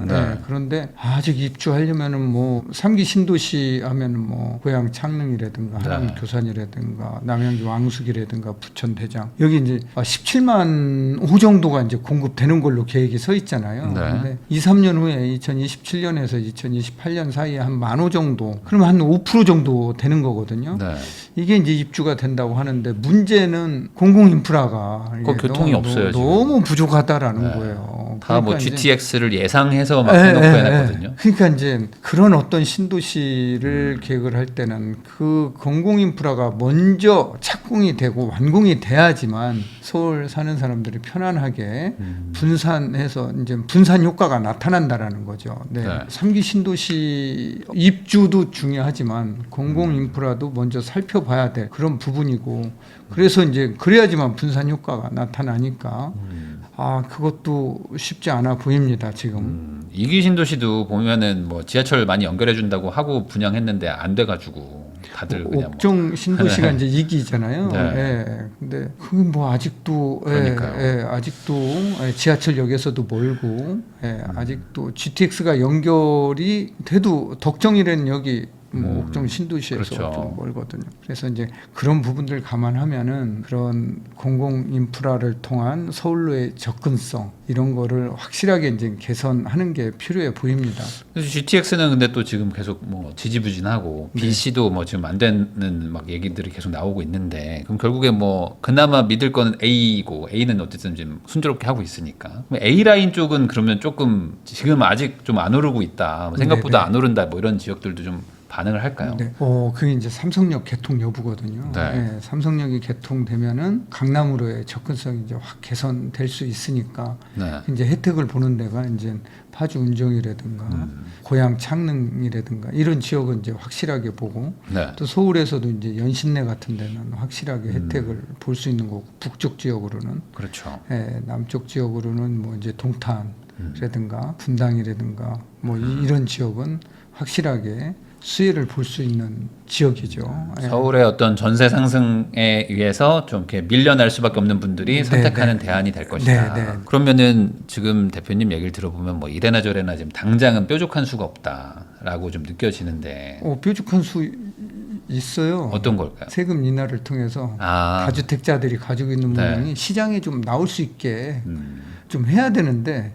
그런데 아직 입주하려면은 뭐 3기 신도시 하면은 뭐 고향 창릉이라든가 하남 교산이라든가 남양주 왕숙이라든가 부천 대장 여기 이제 17만 호 정도가 이제 공급되는 걸로 계획이 서 있잖아요. 근데 2, 3년 후에 2027년에서 2028년 사이에 한 10,000호 정도 그러면 한 5% 정도 되는 거거든요. 이게 이제 입주가 된다고 하는데 문제는 공공 인프라가 교통이 없어요. 너무 부족하다라는 거예요. 다 뭐 GTX를 예상해서 막 해놓고 해놨거든요. 그러니까 이제 그런 어떤 신도시를 계획을 할 때는 그 공공 인프라가 먼저 착공이 되고 완공이 돼야지만 서울 사는 사람들이 편안하게 분산해서 이제 분산 효과가 나타난다라는 거죠. 3기 신도시 입주도 중요하지만 공공 인프라도 먼저 살펴봐야 될 그런 부분이고 그래서 이제 그래야지만 분산 효과가 나타나니까 그것도 쉽지 않아 보입니다 지금. 2기 신도시도 보면은 뭐 지하철 많이 연결해 준다고 하고 분양했는데 안 돼가지고 다들 그냥 옥정 신도시가 이제 2기잖아요. 근데 그게 뭐 아직도 아직도 지하철역에서도 멀고 아직도 GTX가 연결이 돼도 덕정이라는 역이 뭐 옥정 신도시에서 좀 멀거든요. 그래서 이제 그런 부분들 감안하면은 그런 공공 인프라를 통한 서울로의 접근성 이런 거를 확실하게 이제 개선하는 게 필요해 보입니다. 그래서 GTX는 근데 또 지금 계속 뭐 지지부진하고 BC도 뭐 지금 안 되는 막 얘기들이 계속 나오고 있는데 그럼 결국에 뭐 그나마 믿을 거는 A이고 A는 어쨌든 지금 순조롭게 하고 있으니까 A 라인 쪽은 그러면 조금 지금 아직 좀 안 오르고 있다. 생각보다 안 오른다. 뭐 이런 지역들도 좀 반응을 할까요? 네. 그게 이제 삼성역 개통 여부거든요. 네. 네, 삼성역이 개통되면은 강남으로의 접근성이 이제 확 개선될 수 있으니까 네. 이제 혜택을 보는 데가 이제 파주 운정이라든가 고양 창릉이라든가 이런 지역은 이제 확실하게 보고 네. 또 서울에서도 이제 연신내 같은 데는 확실하게 혜택을 볼 수 있는 거고 북쪽 지역으로는 그렇죠. 남쪽 지역으로는 뭐 이제 동탄이라든가 분당이라든가 뭐 이런 지역은 확실하게 수혜를 볼 수 있는 지역이죠. 서울의 어떤 전세 상승에 의해서 좀 이렇게 밀려날 수밖에 없는 분들이 선택하는 대안이 될 것이다. 네. 그러면은 지금 대표님 얘기를 들어보면 뭐 이래나 저래나 지금 당장은 뾰족한 수가 없다라고 좀 느껴지는데 뾰족한 수 있어요. 어떤 걸까요? 세금 인하를 통해서 다주택자들이 가지고 있는 네. 물건이 시장에 좀 나올 수 있게 좀 해야 되는데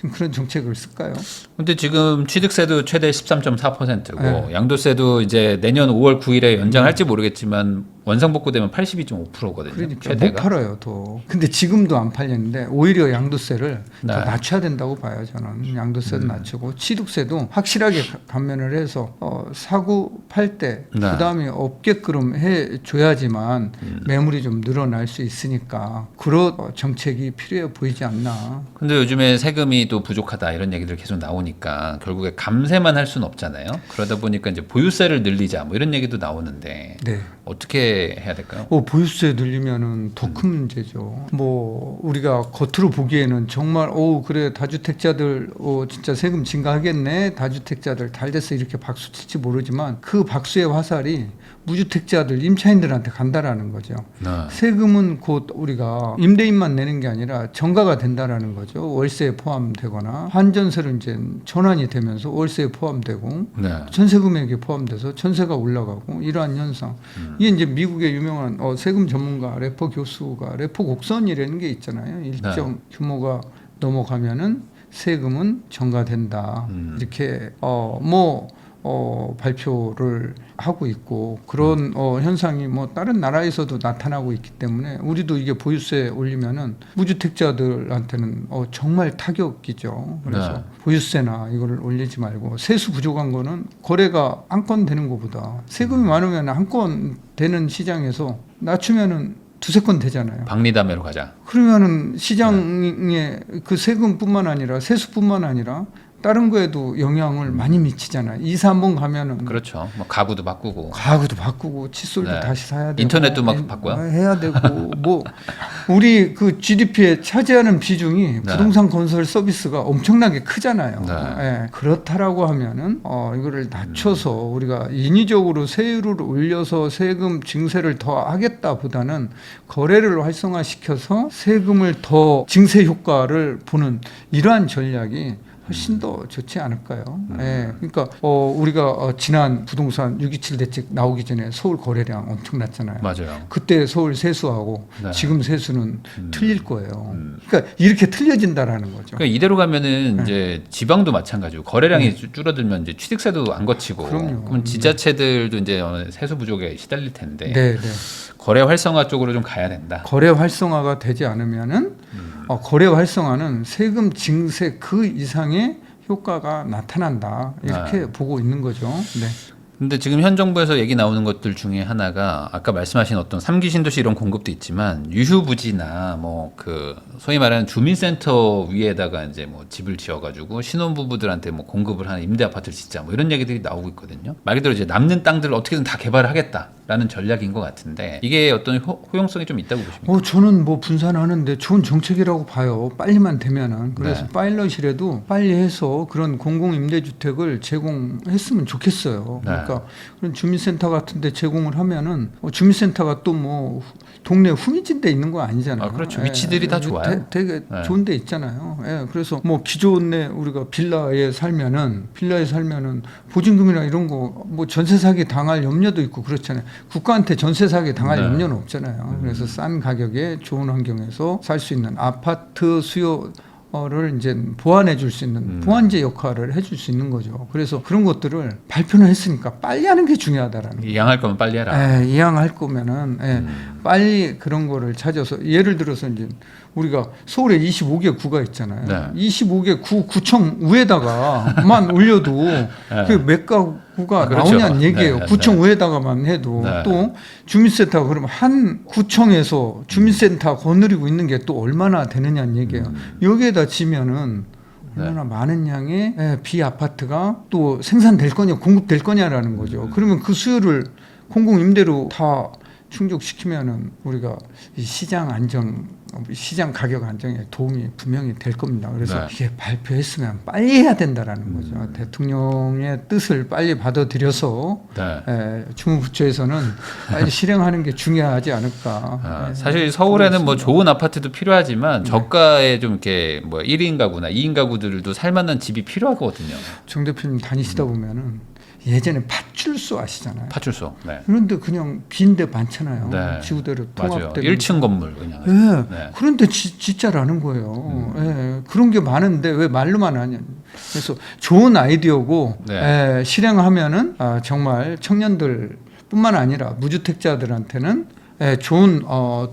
좀 그런 정책을 쓸까요? 근데 지금 취득세도 최대 13.4%고 네. 양도세도 이제 내년 5월 9일에 연장할지 모르겠지만 원상복구되면 82.5%거든요. 그러니까 최대가. 못 팔아요, 더. 근데 지금도 안 팔렸는데 오히려 양도세를 네. 더 낮춰야 된다고 봐요, 저는. 양도세도 낮추고 취득세도 확실하게 감면을 해서 사고 팔 때 네. 부담이 없게끔 해줘야지만 매물이 좀 늘어날 수 있으니까 그런 정책이 필요해 보이지 않나. 근데 요즘에 세금이 또 부족하다 이런 얘기들 계속 나오니까 결국에 감세만 할 수는 없잖아요. 그러다 보니까 이제 보유세를 늘리자 뭐 이런 얘기도 나오는데 네. 어떻게 해야 될까요? 보유세 늘리면은 더 큰 문제죠. 뭐 우리가 겉으로 보기에는 정말 그래 다주택자들 진짜 세금 증가하겠네. 다주택자들 잘 됐어 이렇게 박수 칠지 모르지만 그 박수의 화살이 무주택자들 임차인들한테 간다라는 거죠. 네. 세금은 곧 우리가 임대인만 내는 게 아니라 전가가 된다라는 거죠. 월세에 포함되거나 한전세로 이제 전환이 되면서 월세에 포함되고 네. 전세 금액에 포함돼서 전세가 올라가고 이러한 현상. 이게 이제 미국의 유명한 세금 전문가 래퍼 교수가 래퍼 곡선이라는 게 있잖아요. 일정 규모가 넘어가면은 세금은 전가된다. 이렇게 발표를 하고 있고 그런 현상이 뭐 다른 나라에서도 나타나고 있기 때문에 우리도 이게 보유세 올리면은 무주택자들한테는 정말 타격이죠. 그래서 네. 보유세나 이거를 올리지 말고 세수 부족한 거는 거래가 한 건 되는 것보다 세금이 많으면 한 건 되는 시장에서 낮추면은 두세 건 되잖아요. 박리담회로 가자. 그러면은 시장에 그 세금뿐만 아니라 세수뿐만 아니라 다른 거에도 영향을 많이 미치잖아요. 이사 한번 가면은 그렇죠. 뭐 가구도 바꾸고. 가구도 바꾸고 칫솔도 네. 다시 사야 되고 인터넷도 막 바꿔요? 해야 되고 뭐 우리 그 GDP에 차지하는 비중이 부동산 건설 서비스가 엄청나게 크잖아요. 네. 그렇다라고 하면은 이거를 낮춰서 우리가 인위적으로 세율을 올려서 세금 증세를 더 하겠다보다는 거래를 활성화시켜서 세금을 더 증세 효과를 보는 이러한 전략이 훨씬 더 좋지 않을까요? 그러니까 우리가 지난 부동산 627 대책 나오기 전에 서울 거래량 엄청났잖아요. 맞아요. 그때 서울 세수하고 네. 지금 세수는 틀릴 거예요. 그러니까 이렇게 틀려진다라는 거죠. 그러니까 이대로 가면은 이제 지방도 마찬가지고 거래량이 줄어들면 이제 취득세도 안 거치고 그럼요. 그럼 지자체들도 이제 세수 부족에 시달릴 텐데 네. 거래 활성화 쪽으로 좀 가야 된다. 거래 활성화가 되지 않으면은 거래 활성화는 세금 증세 그 이상의 효과가 나타난다 이렇게 보고 있는 거죠. 네. 근데 지금 현 정부에서 얘기 나오는 것들 중에 하나가 아까 말씀하신 어떤 3기 신도시 이런 공급도 있지만 유휴부지나 뭐 그 소위 말하는 주민센터 위에다가 이제 뭐 집을 지어가지고 신혼부부들한테 뭐 공급을 하는 임대 아파트를 짓자 뭐 이런 얘기들이 나오고 있거든요. 말 그대로 이제 남는 땅들을 어떻게든 다 개발을 하겠다라는 전략인 것 같은데 이게 어떤 호용성이 좀 있다고 보십니까? 저는 뭐 분산하는데 좋은 정책이라고 봐요. 빨리만 되면은. 그래서 네. 파일럿이라도 빨리 해서 그런 공공임대주택을 제공했으면 좋겠어요. 네. 그러니까 그런 주민센터 같은 데 제공을 하면은 주민센터가 또 뭐 동네 후미진 데 있는 거 아니잖아요. 그렇죠. 위치들이 다 좋아요. 되게 좋은 데 있잖아요. 그래서 뭐 기존에 우리가 빌라에 살면은 보증금이나 이런 거 뭐 전세 사기 당할 염려도 있고 그렇잖아요. 국가한테 전세 사기 당할 염려는 없잖아요. 그래서 싼 가격에 좋은 환경에서 살 수 있는 아파트 수요를 이제 보완해 줄 수 있는 보완제 역할을 해줄 수 있는 거죠. 그래서 그런 것들을 발표를 했으니까 빨리 하는 게 중요하다라는 거예요. 이양할 거면 빨리 해라. 이양할 거면은 빨리 그런 거를 찾아서 예를 들어서 이제 우리가 서울에 25개 구가 있잖아요. 네. 25개 구청 위에다가만 올려도 그 몇 가구 구가 그렇죠. 나오냐는 얘기예요. 네, 구청 외에다가만 해도 네. 또 주민센터가 그러면 한 구청에서 주민센터 거느리고 있는 게 또 얼마나 되느냐는 얘기예요. 여기에다 지면은 얼마나 많은 양의 비아파트가 또 생산될 거냐 공급될 거냐라는 거죠. 그러면 그 수요를 공공임대로 다 충족시키면은 우리가 이 시장 안정, 시장 가격 안정에 도움이 분명히 될 겁니다. 그래서 네. 이게 발표했으면 빨리 해야 된다라는 거죠. 대통령의 뜻을 빨리 받아들여서 네. 주무부처에서는 빨리 실행하는 게 중요하지 않을까. 사실 서울에는 뭐 좋은 아파트도 필요하지만 저가의 좀 이렇게 뭐 1인 가구나 2인 가구들도 살만한 집이 필요하거든요. 정 대표님 다니시다 보면은 예전에 팥줄소 아시잖아요. 파출소. 네. 그런데 그냥 빈데 많잖아요. 네. 지구대로 맞아요. 통합되는 1층 건물 그냥. 예. 네. 그런데 진짜라는 거예요. 예. 그런 게 많은데 왜 말로만 하냐. 그래서 좋은 아이디어고 네. 실행하면은 정말 청년들뿐만 아니라 무주택자들한테는 좋은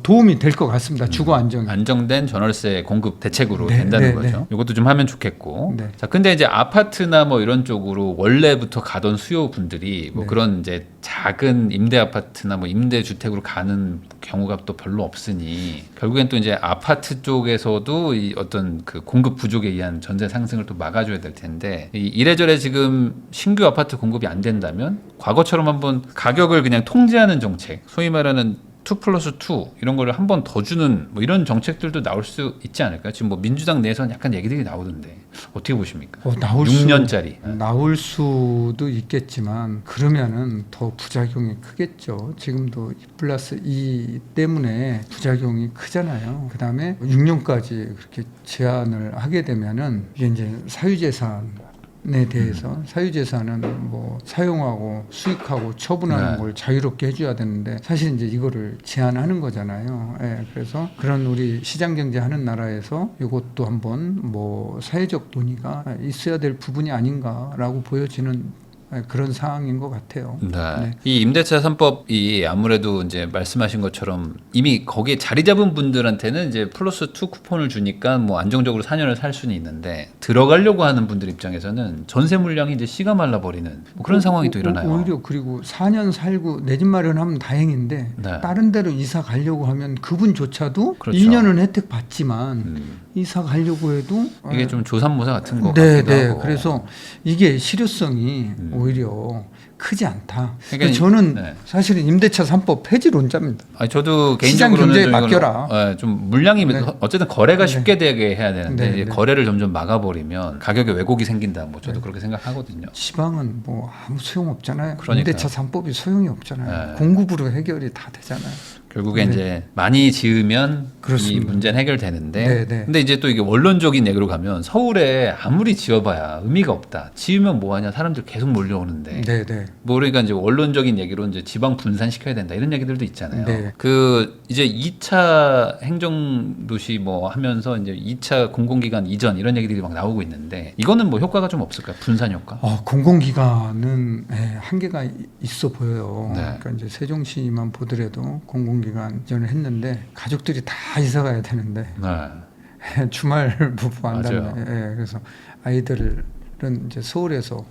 도움이 될 것 같습니다. 주거 안정에. 안정된 전월세 공급 대책으로 네, 된다는 네, 거죠. 이것도 좀 하면 좋겠고. 네. 자, 근데 이제 아파트나 뭐 이런 쪽으로 원래부터 가던 수요 분들이 뭐 네. 그런 이제 작은 임대 아파트나 뭐 임대 주택으로 가는 경우가 또 별로 없으니 결국엔 또 이제 아파트 쪽에서도 이 어떤 그 공급 부족에 의한 전세 상승을 또 막아줘야 될 텐데 이래저래 지금 신규 아파트 공급이 안 된다면 과거처럼 한번 가격을 그냥 통제하는 정책, 소위 말하는 2+2 이런 거를 한 번 더 주는 뭐 이런 정책들도 나올 수 있지 않을까요? 지금 뭐 민주당 내에서는 약간 얘기들이 나오던데 어떻게 보십니까? 나올 6년짜리. 나올 수도 있겠지만 그러면은 더 부작용이 크겠죠. 지금도 2+2 때문에 부작용이 크잖아요. 그다음에 6년까지 그렇게 제한을 하게 되면은 이게 이제 사유재산에 대해서 사유재산은 뭐 사용하고 수익하고 처분하는 네. 걸 자유롭게 해줘야 되는데 사실 이제 이거를 제한하는 거잖아요. 그래서 그런 우리 시장경제 하는 나라에서 이것도 한번 뭐 사회적 논의가 있어야 될 부분이 아닌가라고 보여지는 그런 상황인 것 같아요. 네. 이 임대차 3법이 아무래도 이제 말씀하신 것처럼 이미 거기에 자리 잡은 분들한테는 이제 +2 쿠폰을 주니까 뭐 안정적으로 4년을 살 수는 있는데 들어가려고 하는 분들 입장에서는 전세 물량이 이제 씨가 말라 버리는 뭐 그런 상황이 또 일어나요. 오히려 그리고 4년 살고 내 집 마련하면 다행인데 네. 다른 데로 이사 가려고 하면 그분조차도 그렇죠. 2년은 혜택 받지만 이사 가려고 해도 이게 좀 조삼모사 같은 거 네, 같기도 네. 하고. 그래서 이게 실효성이 오히려 크지 않다. 그러니까 저는 네. 사실은 임대차 3법 폐지론자입니다. 아니, 저도 시장 개인적으로는 경제에 좀 이거는, 맡겨라. 좀 물량이 네. 어쨌든 거래가 네. 쉽게 되게 해야 되는데 네, 이제 네. 거래를 점점 막아버리면 가격에 왜곡이 생긴다. 뭐 저도 그렇게 생각하거든요. 지방은 뭐 아무 소용 없잖아요. 그러니까요. 임대차 3법이 소용이 없잖아요. 네. 공급으로 해결이 다 되잖아요. 결국에 네. 이제 많이 지으면 그렇습니다. 이 문제는 해결되는데 네, 네. 근데 이제 또 이게 원론적인 얘기로 가면 서울에 아무리 지어봐야 의미가 없다. 지으면 뭐하냐 사람들 계속 몰려오는데 네, 네. 뭐 그러니까 이제 원론적인 얘기로 이제 지방 분산시켜야 된다 이런 얘기들도 있잖아요. 네. 그 이제 2차 행정도시 뭐 하면서 이제 2차 공공기관 이전 이런 얘기들이 막 나오고 있는데 이거는 뭐 효과가 좀 없을까요? 분산 효과? 공공기관은 한계가 있어 보여요. 네. 그러니까 이제 세종시만 보더라도 공공기관 이전을 했는데 가족들이 다 이사 가야 되는데 네. 주말 부부 안 맞아요. 다녀요. 그래서 아이들은 이제 서울에서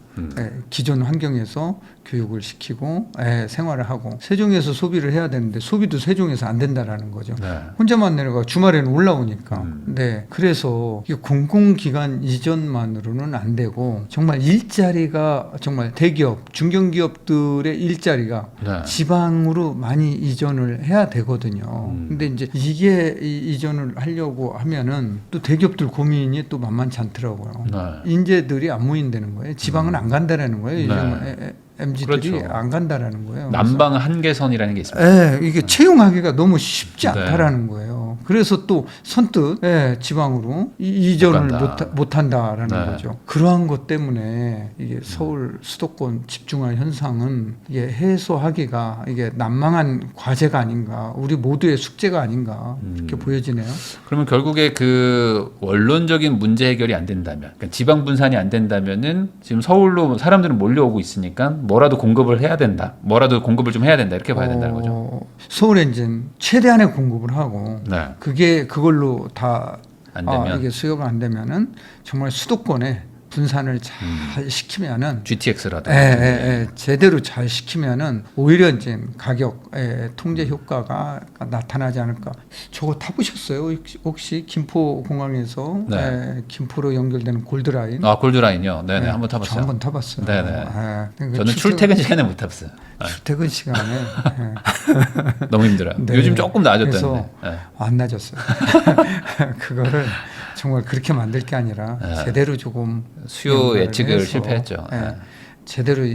기존 환경에서 교육을 시키고 생활을 하고 세종에서 소비를 해야 되는데 소비도 세종에서 안 된다라는 거죠. 네. 혼자만 내려가 주말에는 올라오니까. 네. 그래서 이게 공공기관 이전만으로는 안 되고 정말 일자리가 정말 대기업, 중견기업들의 일자리가 네. 지방으로 많이 이전을 해야 되거든요. 근데 이제 이게 이전을 하려고 하면은 또 대기업들 고민이 또 만만치 않더라고요. 네. 인재들이 안 모인다는 거예요. 지방은 안 간다라는 거예요. 네. 요즘 MZ들이 그렇죠. 안 간다라는 거예요. 남방 한계선이라는 게 있습니다. 이게 채용하기가 너무 쉽지 네. 않다라는 거예요. 그래서 또 선뜻 지방으로 이전을 간다. 못한다라는 네. 거죠. 그러한 것 때문에 이게 서울 수도권 집중화 현상은 이게 해소하기가 이게 난망한 과제가 아닌가, 우리 모두의 숙제가 아닌가 이렇게 보여지네요. 그러면 결국에 그 원론적인 문제 해결이 안 된다면, 그러니까 지방 분산이 안 된다면은 지금 서울로 사람들은 몰려오고 있으니까 뭐라도 공급을 해야 된다. 뭐라도 공급을 좀 해야 된다. 이렇게 봐야 된다는 거죠. 서울에 이제 최대한의 공급을 하고 네. 그걸로 다 안 되면 이게 수요가 안 되면은 정말 수도권에 분산을 잘 시키면은 GTX라도. 제대로 잘 시키면은 오히려 이제 가격의 통제 효과가 나타나지 않을까. 저거 타보셨어요? 혹시 김포공항에서 네. 김포로 연결되는 골드라인? 아 골드라인요. 네네 한번 저 타봤어요. 한번 타봤어요. 네네. 그러니까 저는 출퇴근 시간에 못 타봤어요. 출퇴근 시간에 너무 힘들어요. 네. 요즘 조금 나아졌다는데. 그래서 안 낮았어요. 그거를 정말 그렇게 만들 게 아니라 제대로 조금 수요 연결을 예측을 해서, 실패했죠. 제대로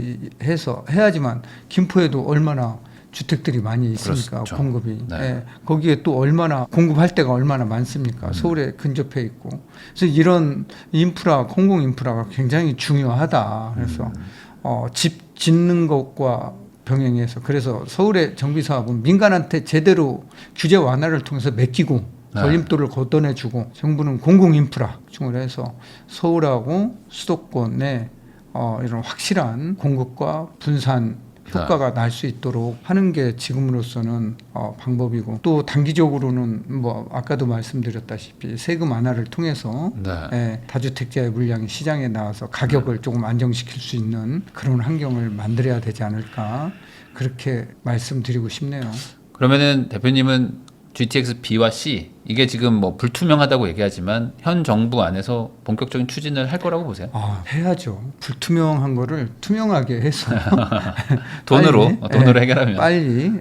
해서 해야지만 김포에도 얼마나 주택들이 많이 있으니까 그렇죠. 공급이 네. 거기에 또 얼마나 공급할 데가 얼마나 많습니까? 서울에 근접해 있고 그래서 이런 인프라 공공 인프라가 굉장히 중요하다. 그래서 집 짓는 것과 병행해서 그래서 서울의 정비 사업은 민간한테 제대로 규제 완화를 통해서 맡기고 걸림돌을 걷어내주고 정부는 공공 인프라 중으로 해서 서울하고 수도권에 이런 확실한 공급과 분산 효과가 날 수 있도록 하는 게 지금으로서는 방법이고 또 단기적으로는 뭐 아까도 말씀드렸다시피 세금 완화를 통해서 다주택자의 물량이 시장에 나와서 가격을 조금 안정시킬 수 있는 그런 환경을 만들어야 되지 않을까 그렇게 말씀드리고 싶네요. 그러면은 대표님은 GTX B와 C 이게 지금 뭐 불투명하다고 얘기하지만 현 정부 안에서 본격적인 추진을 할 거라고 보세요? 해야죠. 불투명한 거를 투명하게 해서 돈으로 해결하면 빨리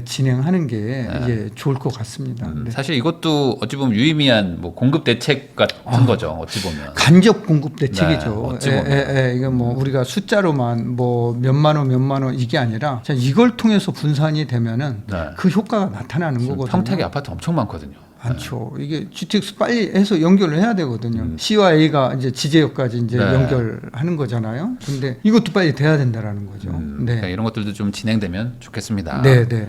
진행하는 게 이게 좋을 것 같습니다. 사실 이것도 어찌 보면 유의미한 뭐 공급 대책 같은 거죠. 어찌 보면 간접 공급 대책이죠. 어찌 보면. 이게 뭐 우리가 숫자로만 뭐 몇만 원 이게 아니라 이걸 통해서 분산이 되면은 그 효과가 나타나는 거거든요. 평택에 아파트 엄청 많거든요. 많죠. 이게 GTX 빨리 해서 연결을 해야 되거든요. C와 A가 이제 지제역까지 이제 연결하는 거잖아요. 근데 이것도 빨리 돼야 된다라는 거죠. 그러니까 이런 것들도 좀 진행되면 좋겠습니다. 네.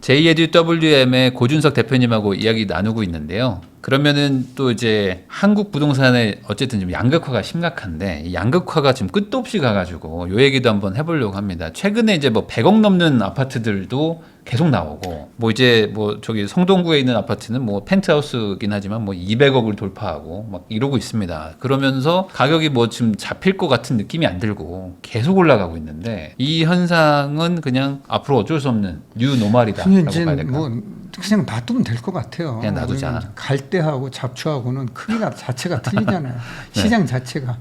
JEDWM의 고준석 대표님하고 이야기 나누고 있는데요. 그러면은 또 이제 한국 부동산의 어쨌든 좀 양극화가 심각한데 이 양극화가 지금 끝도 없이 가가지고 요 얘기도 한번 해보려고 합니다. 최근에 이제 뭐 100억 넘는 아파트들도 계속 나오고 뭐 이제 뭐 저기 성동구에 있는 아파트는 뭐 펜트하우스긴 하지만 뭐 200억을 돌파하고 막 이러고 있습니다. 그러면서 가격이 뭐 지금 잡힐 것 같은 느낌이 안 들고 계속 올라가고 있는데 이 현상은 그냥 앞으로 어쩔 수 없는 뉴 노멀이다라고 봐야 될까? 뭐 그냥 놔두면 될 것 같아요. 그냥 놔두자. 갈대하고 잡초하고는 크기가 자체가 틀리잖아요. 시장 자체가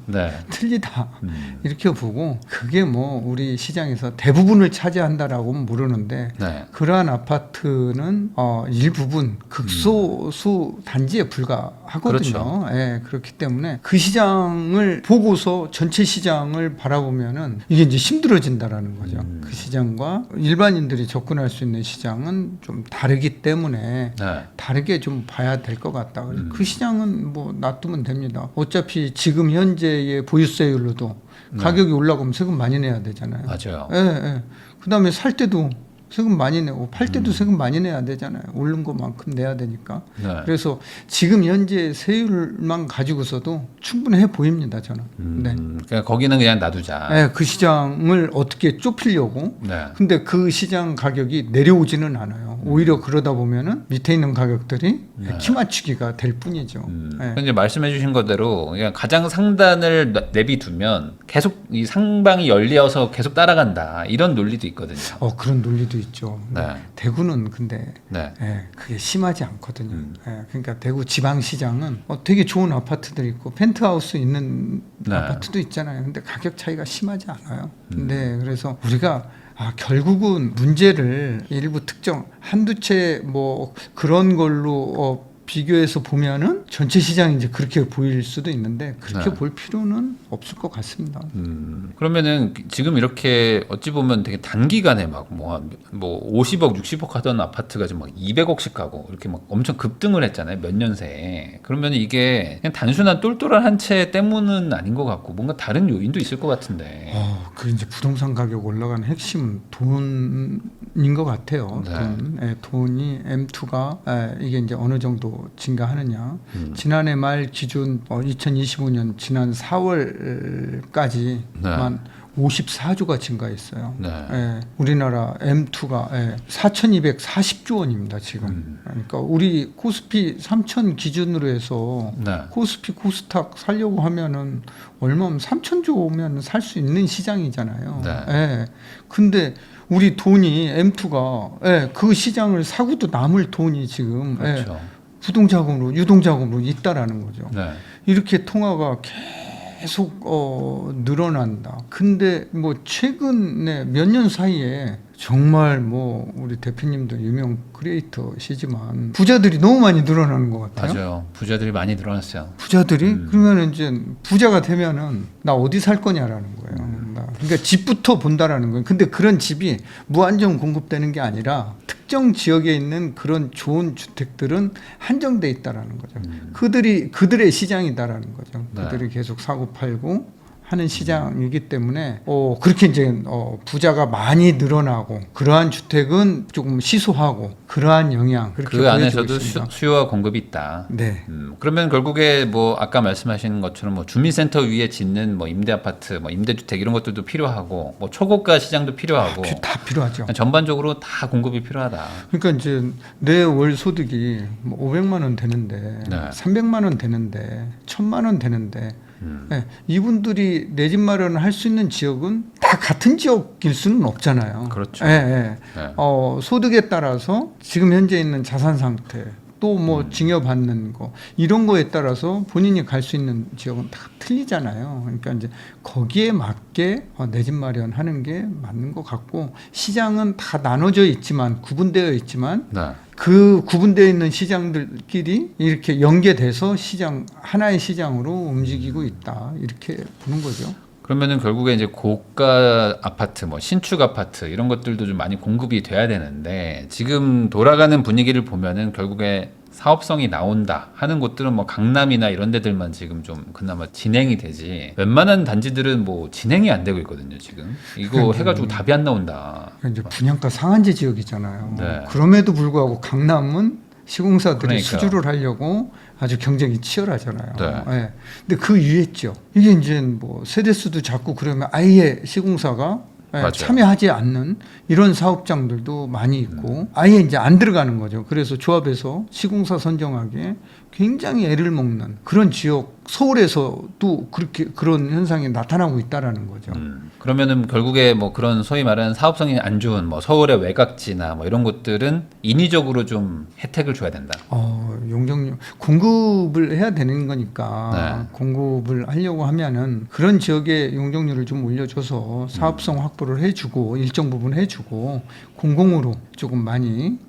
틀리다 이렇게 보고 그게 뭐 우리 시장에서 대부분을 차지한다라고는 모르는데 그러한 아파트는 일부분 극소수 단지에 불과하거든요. 그렇기 때문에 그 시장을 보고서 전체 시장을 바라보면은 이게 이제 힘들어진다라는 거죠. 그 시장과 일반인들이 접근할 수 있는 시장은 좀 다르기 때문에 다르게 좀 봐야 될 것 같다. 그 시장은 뭐 놔두면 됩니다. 어차피 지금 현재의 보유세율로도 가격이 올라가면 세금 많이 내야 되잖아요. 맞아요. 그다음에 살 때도 세금 많이 내고 팔 때도 세금 많이 내야 되잖아요. 오른 것만큼 내야 되니까. 그래서 지금 현재 세율만 가지고서도 충분해 보입니다. 저는. 그러니까 거기는 그냥 놔두자. 그 시장을 어떻게 좁히려고. 근데 그 시장 가격이 내려오지는 않아요. 오히려 그러다 보면은 밑에 있는 가격들이 키 맞추기가 될 뿐이죠. 이제 말씀해주신 거대로 그냥 가장 상단을 내비두면 계속 이 상방이 열려서 계속 따라간다 이런 논리도 있거든요. 그런 논리도 있죠. 대구는 근데 그게 심하지 않거든요. 그러니까 대구 지방시장은 되게 좋은 아파트들 있고 펜트하우스 있는 아파트도 있잖아요. 근데 가격 차이가 심하지 않아요. 그래서 우리가 결국은 문제를 일부 특정 한두 채 뭐 그런 걸로 비교해서 보면은 전체 시장이 이제 그렇게 보일 수도 있는데 그렇게 볼 필요는 없을 것 같습니다. 그러면은 지금 이렇게 어찌 보면 되게 단기간에 막 뭐 50억, 60억 하던 아파트가 지금 막 200억씩 가고 이렇게 막 엄청 급등을 했잖아요. 몇 년 새에. 그러면 이게 그냥 단순한 똘똘한 한 채 때문은 아닌 것 같고 뭔가 다른 요인도 있을 것 같은데. 그 이제 부동산 가격 올라가는 핵심은 돈인 것 같아요. 돈이 M2가 이게 이제 어느 정도 증가하느냐. 지난해 말 기준 2025년 지난 4월까지만 54조가 증가했어요. 네. 예, 우리나라 M2가 4,240조 원입니다, 지금. 그러니까 우리 코스피 3,000 기준으로 해서 네. 코스피 코스닥 살려고 하면은 얼마면 3,000조면 살 수 있는 시장이잖아요. 네. 예. 근데 우리 돈이 M2가 그 시장을 사고도 남을 돈이 지금 그렇죠. 부동자금으로 유동자금으로 있다라는 거죠. 네. 이렇게 통화가 계속 늘어난다. 근데 뭐 최근에 몇 년 사이에 정말 뭐 우리 대표님도 유명 크리에이터시지만 부자들이 너무 많이 늘어나는 것 같아요. 맞아요. 부자들이 많이 늘어났어요. 부자들이 그러면 이제 부자가 되면은 나 어디 살 거냐라는 거예요. 그러니까 집부터 본다라는 거예요. 근데 그런 집이 무한정 공급되는 게 아니라 특정 지역에 있는 그런 좋은 주택들은 한정돼 있다라는 거죠. 그들의 시장이다라는 거죠. 네. 그들이 계속 사고 팔고 하는 시장이기 때문에 그렇게 이제 부자가 많이 늘어나고 그러한 주택은 조금 시소하고 그러한 영향 그렇게 그 안에서도 보여지고 있습니다. 수요와 공급이 있다. 네. 그러면 결국에 뭐 아까 말씀하신 것처럼 뭐 주민센터 위에 짓는 뭐 임대 아파트, 뭐 임대주택 이런 것들도 필요하고 뭐 초고가 시장도 필요하고 다 필요하죠. 전반적으로 다 공급이 필요하다. 그러니까 이제 내 월 소득이 뭐 500만 원 되는데 네. 300만 원 되는데 1000만 원 되는데 이분들이 내 집 마련을 할 수 있는 지역은 다 같은 지역일 수는 없잖아요. 그렇죠. 네. 네. 소득에 따라서 지금 현재 있는 자산 상태 또 뭐 증여받는 거 이런 거에 따라서 본인이 갈 수 있는 지역은 다 틀리잖아요. 그러니까 이제 거기에 맞게 내 집 마련하는 게 맞는 것 같고 시장은 다 나눠져 있지만 구분되어 있지만 네. 그 구분되어 있는 시장들끼리 이렇게 연계돼서 시장 하나의 시장으로 움직이고 있다 이렇게 보는 거죠. 그러면은 결국에 이제 고가 아파트, 뭐 신축 아파트 이런 것들도 좀 많이 공급이 돼야 되는데 지금 돌아가는 분위기를 보면은 결국에 사업성이 나온다 하는 곳들은 뭐 강남이나 이런 데들만 지금 좀 그나마 진행이 되지 웬만한 단지들은 뭐 진행이 안 되고 있거든요 지금 이거 해가지고 답이 안 나온다. 이제 분양가 상한제 지역이잖아요. 네. 그럼에도 불구하고 강남은 시공사들이 그러니까요. 수주를 하려고 아주 경쟁이 치열하잖아요. 네. 예. 근데 그 위했죠. 이게 이제 뭐 세대수도 작고 그러면 아예 시공사가 맞아요. 참여하지 않는 이런 사업장들도 많이 있고 아예 이제 안 들어가는 거죠. 그래서 조합에서 시공사 선정하기에 굉장히 애를 먹는 그런 지역 서울에서도 그렇게 그런 현상이 나타나고 있다라는 거죠. 그러면은 결국에 뭐 그런 소위 말하는 사업성이 안 좋은 뭐 서울의 외곽지나 뭐 이런 곳들은 인위적으로 좀 혜택을 줘야 된다. 용적률 공급을 해야 되는 거니까 네. 공급을 하려고 하면은 그런 지역의 용적률을 좀 올려줘서 사업성 확보를 해주고 일정 부분 해주고 공공으로 조금 많이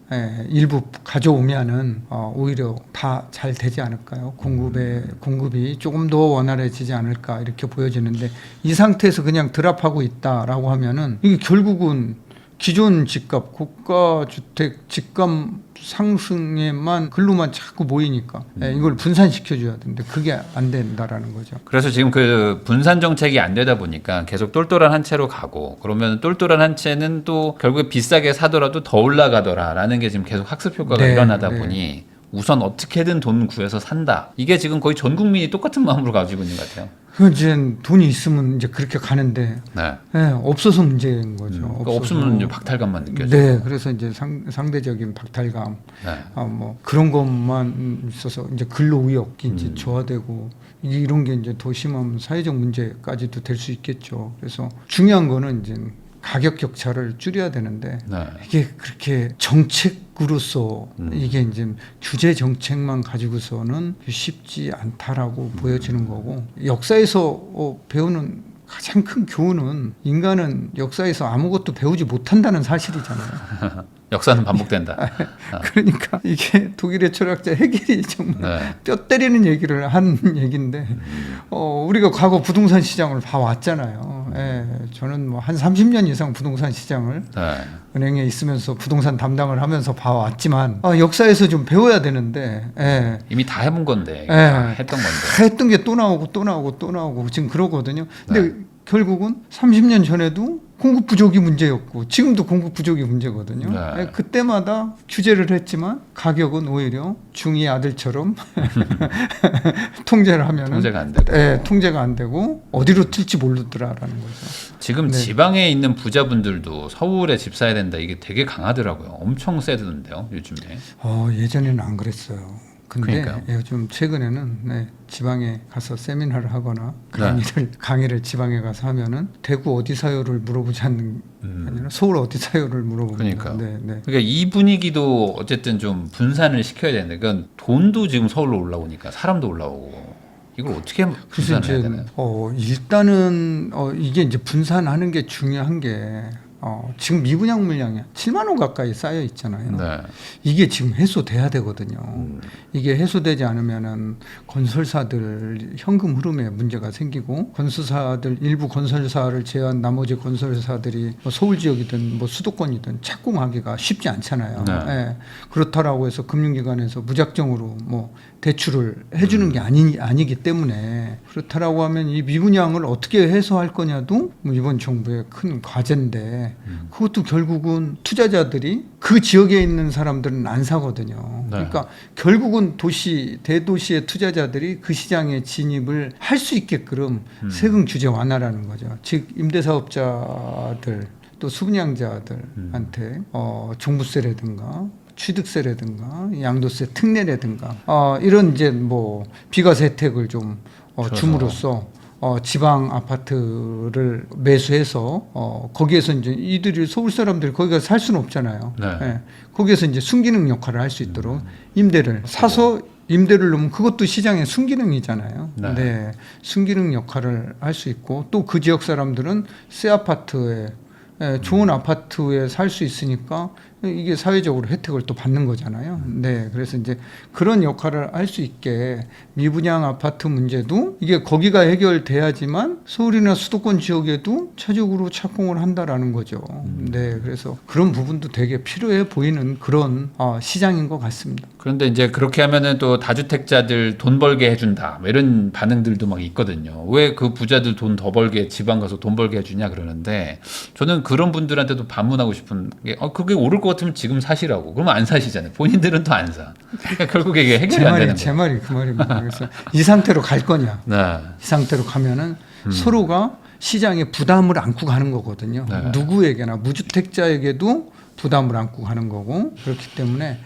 일부 가져오면은 오히려 다 잘 되지 않을까요? 공급이 조금 더 원활해지지 않을까 이렇게 보여지는데 이 상태에서 그냥 드랍하고 있다라고 하면은 이게 결국은 기존 집값, 고가 주택 집값 상승에만 글로만 자꾸 모이니까 이걸 분산시켜줘야 되는데 그게 안 된다라는 거죠. 그래서 지금 그 분산 정책이 안 되다 보니까 계속 똘똘한 한 채로 가고 그러면 똘똘한 한 채는 또 결국에 비싸게 사더라도 더 올라가더라라는 게 지금 계속 학습 효과가 네, 일어나다 네. 보니 우선 어떻게든 돈 구해서 산다. 이게 지금 거의 전 국민이 똑같은 마음으로 가지고 있는 것 같아요. 그 이제 돈이 있으면 이제 그렇게 가는데 네. 없어서 문제인 거죠. 그러니까 없으면 이제 박탈감만 느껴져요. 네, 그래서 이제 상대적인 박탈감, 네. 뭐 그런 것만 있어서 이제 근로 의욕이 이제 저하되고 이런 게 이제 더 심하면 사회적 문제까지도 될 수 있겠죠. 그래서 중요한 거는 이제 가격 격차를 줄여야 되는데 네. 이게 그렇게 정책으로서 이게 이제 규제 정책만 가지고서는 쉽지 않다라고 보여지는 거고 역사에서 배우는 가장 큰 교훈은 인간은 역사에서 아무것도 배우지 못한다는 사실이잖아요. 역사는 반복된다. 그러니까 이게 독일의 철학자 헤겔이 정말 네. 뼈 때리는 얘기를 한 얘기인데 우리가 과거 부동산 시장을 봐왔잖아요. 저는 뭐 한 30년 이상 부동산 시장을 네. 은행에 있으면서 부동산 담당을 하면서 봐왔지만 역사에서 좀 배워야 되는데 이미 다 해본 건데 다 했던 건데. 다 했던 게 또 나오고 또 나오고 또 나오고 지금 그러거든요. 근데 결국은 30년 전에도 공급 부족이 문제였고 지금도 공급 부족이 문제거든요. 네. 예, 그때마다 규제를 했지만 가격은 오히려 중2 아들처럼 통제를 하면은 통제가 안 되고. 예, 통제가 안 되고 어디로 튈지 모르더라라는 거죠. 지금 네. 지방에 있는 부자분들도 서울에 집 사야 된다 이게 되게 강하더라고요. 엄청 세던데요 요즘에. 예전에는 안 그랬어요. 근데 그러니까요. 요즘 최근에는 지방에 가서 세미나를 하거나 네. 강의를 지방에 가서 하면은 대구 어디 사요를 물어보지 않는 게 아니라 서울 어디 사요를 물어봅니다. 그러니까요. 네, 네. 그러니까 이 분위기도 어쨌든 좀 분산을 시켜야 되는데 그건 돈도 지금 서울로 올라오니까 사람도 올라오고 이걸 어떻게 그래서 분산을 해야 이제 되나요? 일단은 이게 이제 분산하는 게 중요한 게 지금 미분양 물량이 7만 원 가까이 쌓여 있잖아요. 네. 이게 지금 해소돼야 되거든요. 이게 해소되지 않으면은 건설사들 현금 흐름에 문제가 생기고 건설사들 일부 건설사를 제외한 나머지 건설사들이 뭐 서울 지역이든 뭐 수도권이든 착공하기가 쉽지 않잖아요. 네. 예. 그렇다라고 해서 금융기관에서 무작정으로 뭐 대출을 해주는 게 아니기 때문에 그렇다라고 하면 이 미분양을 어떻게 해소할 거냐도 뭐 이번 정부의 큰 과제인데 그것도 결국은 투자자들이 그 지역에 있는 사람들은 안 사거든요. 네. 그러니까 결국은 대도시의 투자자들이 그 시장에 진입을 할 수 있게끔 세금 규제 완화라는 거죠. 즉 임대사업자들 또 수분양자들한테 종부세라든가 취득세라든가 양도세 특례라든가 이런 이제 뭐 비과세 혜택을 좀 줌으로써 지방 아파트를 매수해서 거기에서 이제 이들이 서울 사람들이 거기 가서 살 수는 없잖아요. 네. 예. 거기에서 이제 순기능 역할을 할 수 있도록 임대를 사서 임대를 놓으면 그것도 시장의 순기능이잖아요. 네. 네. 순기능 역할을 할 수 있고 또 그 지역 사람들은 새 아파트에 좋은 아파트에 살 수 있으니까 이게 사회적으로 혜택을 또 받는 거잖아요. 네, 그래서 이제 그런 역할을 할 수 있게 미분양 아파트 문제도 이게 거기가 해결돼야지만 서울이나 수도권 지역에도 차적으로 착공을 한다라는 거죠. 네, 그래서 그런 부분도 되게 필요해 보이는 그런 시장인 것 같습니다. 그런데 이제 그렇게 하면은 또 다주택자들 돈 벌게 해준다 뭐 이런 반응들도 막 있거든요. 왜 그 부자들 돈 더 벌게 지방 가서 돈 벌게 해주냐 그러는데 저는 그런 분들한테도 반문하고 싶은 게 그게 오를 것 같으면 지금 사시라고. 그러면 안 사시잖아요. 본인들은 또 안 사. 그러니까 결국에 이게 해결이 안 되는 제 거예요. 말이 그 말입니다. 그래서 이 상태로 갈 거냐? 네. 이 상태로 가면은 서로가 시장에 부담을 안고 가는 거거든요. 네. 누구에게나 무주택자에게도 부담을 안고 가는 거고 그렇기 때문에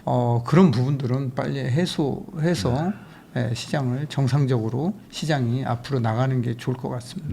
그런 부분들은 빨리 해소해서 시장을 정상적으로 시장이 앞으로 나가는 게 좋을 것 같습니다.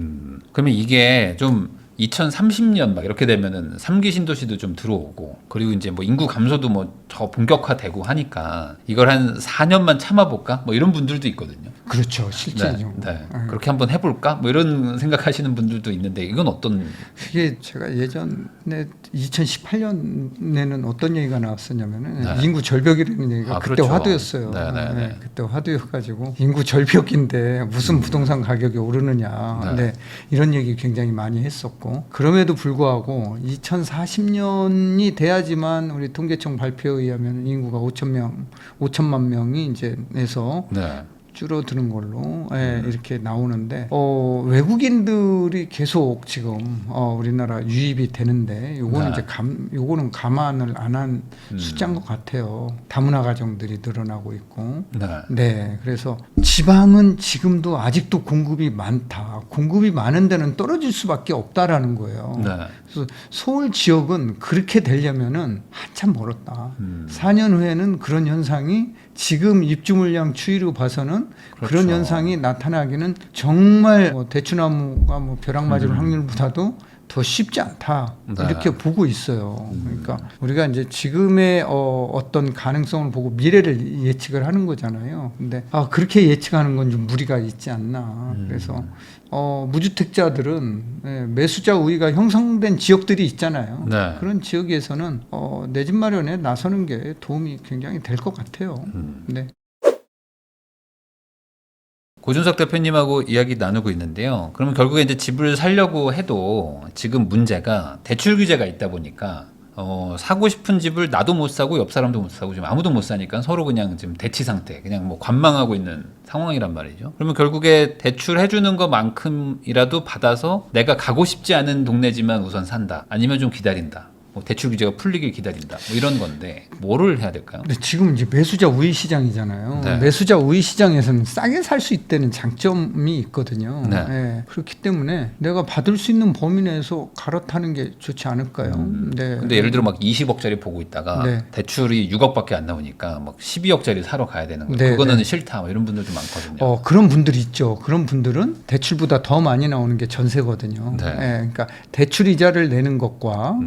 그러면 이게 좀 2030년 막 이렇게 되면은 3기 신도시도 좀 들어오고 그리고 이제 뭐 인구 감소도 뭐 더 본격화되고 하니까 이걸 한 4년만 참아볼까 뭐 이런 분들도 있거든요. 그렇죠, 실제죠. 네. 그렇게 한번 해볼까 뭐 이런 생각하시는 분들도 있는데 이건 어떤? 그게 제가 예전에 2018년에는 어떤 얘기가 나왔었냐면은 네. 인구 절벽이라는 얘기가 그때 그렇죠. 화두였어요. 네. 그때 화두여가지고 인구 절벽인데 무슨 부동산 가격이 오르느냐. 네. 네. 이런 얘기 굉장히 많이 했었고 그럼에도 불구하고 2040년이 돼야지만 우리 통계청 발표에 의하면 인구가 5천만 명이 이제 내서 네. 줄어드는 걸로 이렇게 나오는데 외국인들이 계속 지금 우리나라 유입이 되는데 요거는 네. 이제 요거는 감안을 안 한 숫자인 것 같아요. 다문화 가정들이 늘어나고 있고 네 그래서 지방은 지금도 아직도 공급이 많다. 공급이 많은 데는 떨어질 수밖에 없다라는 거예요. 네. 그래서 서울 지역은 그렇게 되려면은 한참 멀었다. 4년 후에는 그런 현상이 지금 입주 물량 추이로 봐서는 그렇죠. 그런 현상이 나타나기는 정말 대추나무가 벼락 맞을 확률보다도 더 쉽지 않다. 네. 이렇게 보고 있어요. 그러니까 우리가 이제 지금의 어떤 가능성을 보고 미래를 예측을 하는 거잖아요. 근데 그렇게 예측하는 건 좀 무리가 있지 않나. 그래서 무주택자들은 매수자 우위가 형성된 지역들이 있잖아요. 네. 그런 지역에서는 내 집 마련에 나서는 게 도움이 굉장히 될 것 같아요. 네. 고준석 대표님하고 이야기 나누고 있는데요. 그러면 결국에 이제 집을 살려고 해도 지금 문제가 대출 규제가 있다 보니까 사고 싶은 집을 나도 못 사고 옆 사람도 못 사고 지금 아무도 못 사니까 서로 그냥 지금 대치 상태, 그냥 뭐 관망하고 있는 상황이란 말이죠. 그러면 결국에 대출해 주는 것만큼이라도 받아서 내가 가고 싶지 않은 동네지만 우선 산다. 아니면 좀 기다린다. 뭐 대출 규제가 풀리길 기다린다. 뭐 이런 건데 뭐를 해야 될까요? 근데 지금 이제 매수자 우위 시장이잖아요. 네. 매수자 우위 시장에서는 싸게 살 수 있다는 장점이 있거든요. 네. 예, 그렇기 때문에 내가 받을 수 있는 범위 내에서 갈아타는 게 좋지 않을까요? 네. 근데 예를 들어 막 20억짜리 보고 있다가 네. 대출이 6억밖에 안 나오니까 막 12억짜리 사러 가야 되는 거예요. 네, 그거는 네. 싫다. 뭐 이런 분들도 많거든요. 그런 분들이 있죠. 그런 분들은 대출보다 더 많이 나오는 게 전세거든요. 네. 예, 그러니까 대출 이자를 내는 것과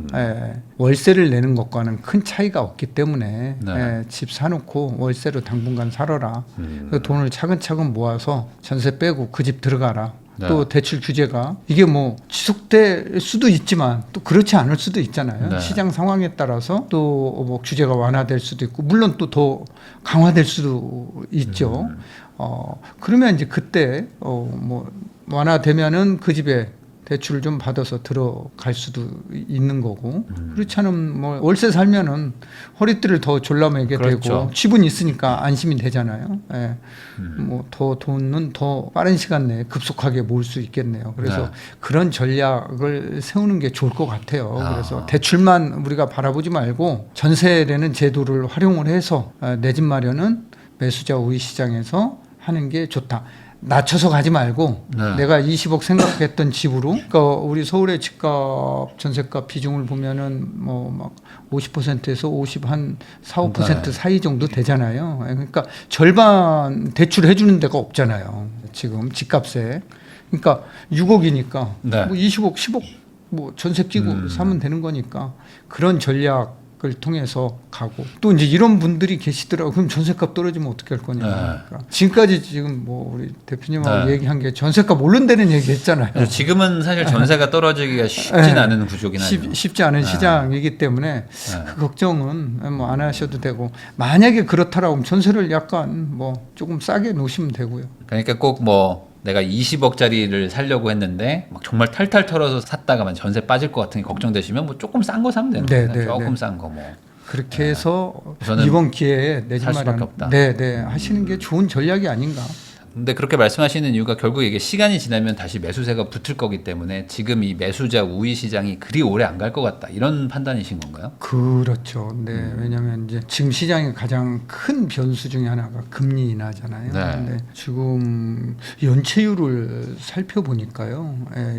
월세를 내는 것과는 큰 차이가 없기 때문에 네. 집 사놓고 월세로 당분간 살아라. 그 돈을 차근차근 모아서 전세 빼고 그 집 들어가라. 네. 또 대출 규제가 이게 뭐 지속될 수도 있지만 또 그렇지 않을 수도 있잖아요. 네. 시장 상황에 따라서 또 뭐 규제가 완화될 수도 있고 물론 또 더 강화될 수도 있죠. 그러면 이제 그때 뭐 완화되면은 그 집에 대출을 좀 받아서 들어갈 수도 있는 거고 그렇지 않으면 뭐 월세 살면은 허리띠를 더 졸라매게 그렇죠. 되고 집은 있으니까 안심이 되잖아요. 예. 뭐 더 돈은 더 빠른 시간 내에 급속하게 모을 수 있겠네요. 그래서 네. 그런 전략을 세우는 게 좋을 것 같아요. 아. 그래서 대출만 우리가 바라보지 말고 전세라는 제도를 활용을 해서 내 집 마련은 매수자 우위 시장에서 하는 게 좋다. 낮춰서 가지 말고 네. 내가 20억 생각했던 집으로 그러니까 우리 서울의 집값 전세값 비중을 보면은 뭐 막 50%에서 50한 4~5% 네. 사이 정도 되잖아요. 그러니까 절반 대출해 주는 데가 없잖아요. 지금 집값에. 그러니까 6억이니까 네. 뭐 20억, 10억 뭐 전세 끼고 사면 되는 거니까 그런 전략 을 통해서 가고 또 이제 이런 분들이 계시더라고요. 그럼 전세값 떨어지면 어떻게 할 거냐. 네. 그러니까 지금까지 지금 뭐 우리 대표님하고 네. 얘기한 게 전세값 오른다는 얘기했잖아요. 그래서 지금은 사실 전세가 떨어지기가 쉽진 네. 않은 구조긴 하죠. 쉽지 않은 네. 시장이기 때문에 네. 그 걱정은 뭐 안 하셔도 되고 만약에 그렇다라고 하면 전세를 약간 뭐 조금 싸게 놓으시면 되고요. 그러니까 꼭 뭐 내가 20억짜리를 살려고 했는데 막 정말 탈탈 털어서 샀다가만 전세 빠질 것 같은 게 걱정되시면 뭐 조금 싼 거 사면 되는 네, 거예요. 네, 조금 네. 싼 거 뭐. 그렇게 해서 우선은 이번 기회에 내 집 살 수밖에 마련 없다. 네, 하시는 게 좋은 전략이 아닌가. 근데 그렇게 말씀하시는 이유가 결국 이게 시간이 지나면 다시 매수세가 붙을 거기 때문에 지금 이 매수자 우위 시장이 그리 오래 안 갈 것 같다 이런 판단이신 건가요? 그렇죠. 네, 왜냐하면 이제 지금 시장의 가장 큰 변수 중에 하나가 금리 인하잖아요. 네. 근데 지금 연체율을 살펴보니까요,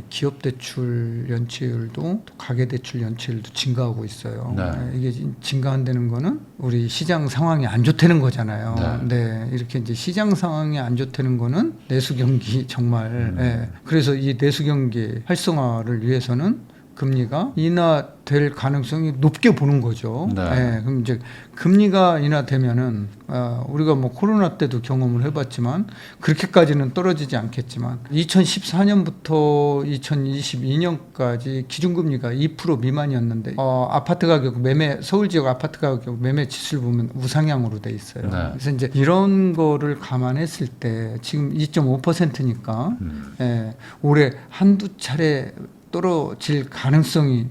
기업 대출 연체율도 또 가계 대출 연체율도 증가하고 있어요. 네. 이게 증가한다는 거는 우리 시장 상황이 안 좋다는 거잖아요. 네, 이렇게 이제 시장 상황이 안 좋다는 거는 내수 경기 정말. 그래서 이 내수 경기 활성화를 위해서는 금리가 인하될 가능성이 높게 보는 거죠. 네. 그럼 이제 금리가 인하되면은 우리가 뭐 코로나 때도 경험을 해봤지만 그렇게까지는 떨어지지 않겠지만 2014년부터 2022년까지 기준금리가 2% 미만이었는데 아파트 가격 매매 서울 지역 아파트 가격 매매 지수를 보면 우상향으로 돼 있어요. 네. 그래서 이제 이런 거를 감안했을 때 지금 2.5%니까 올해 한두 차례 떨어질 가능성이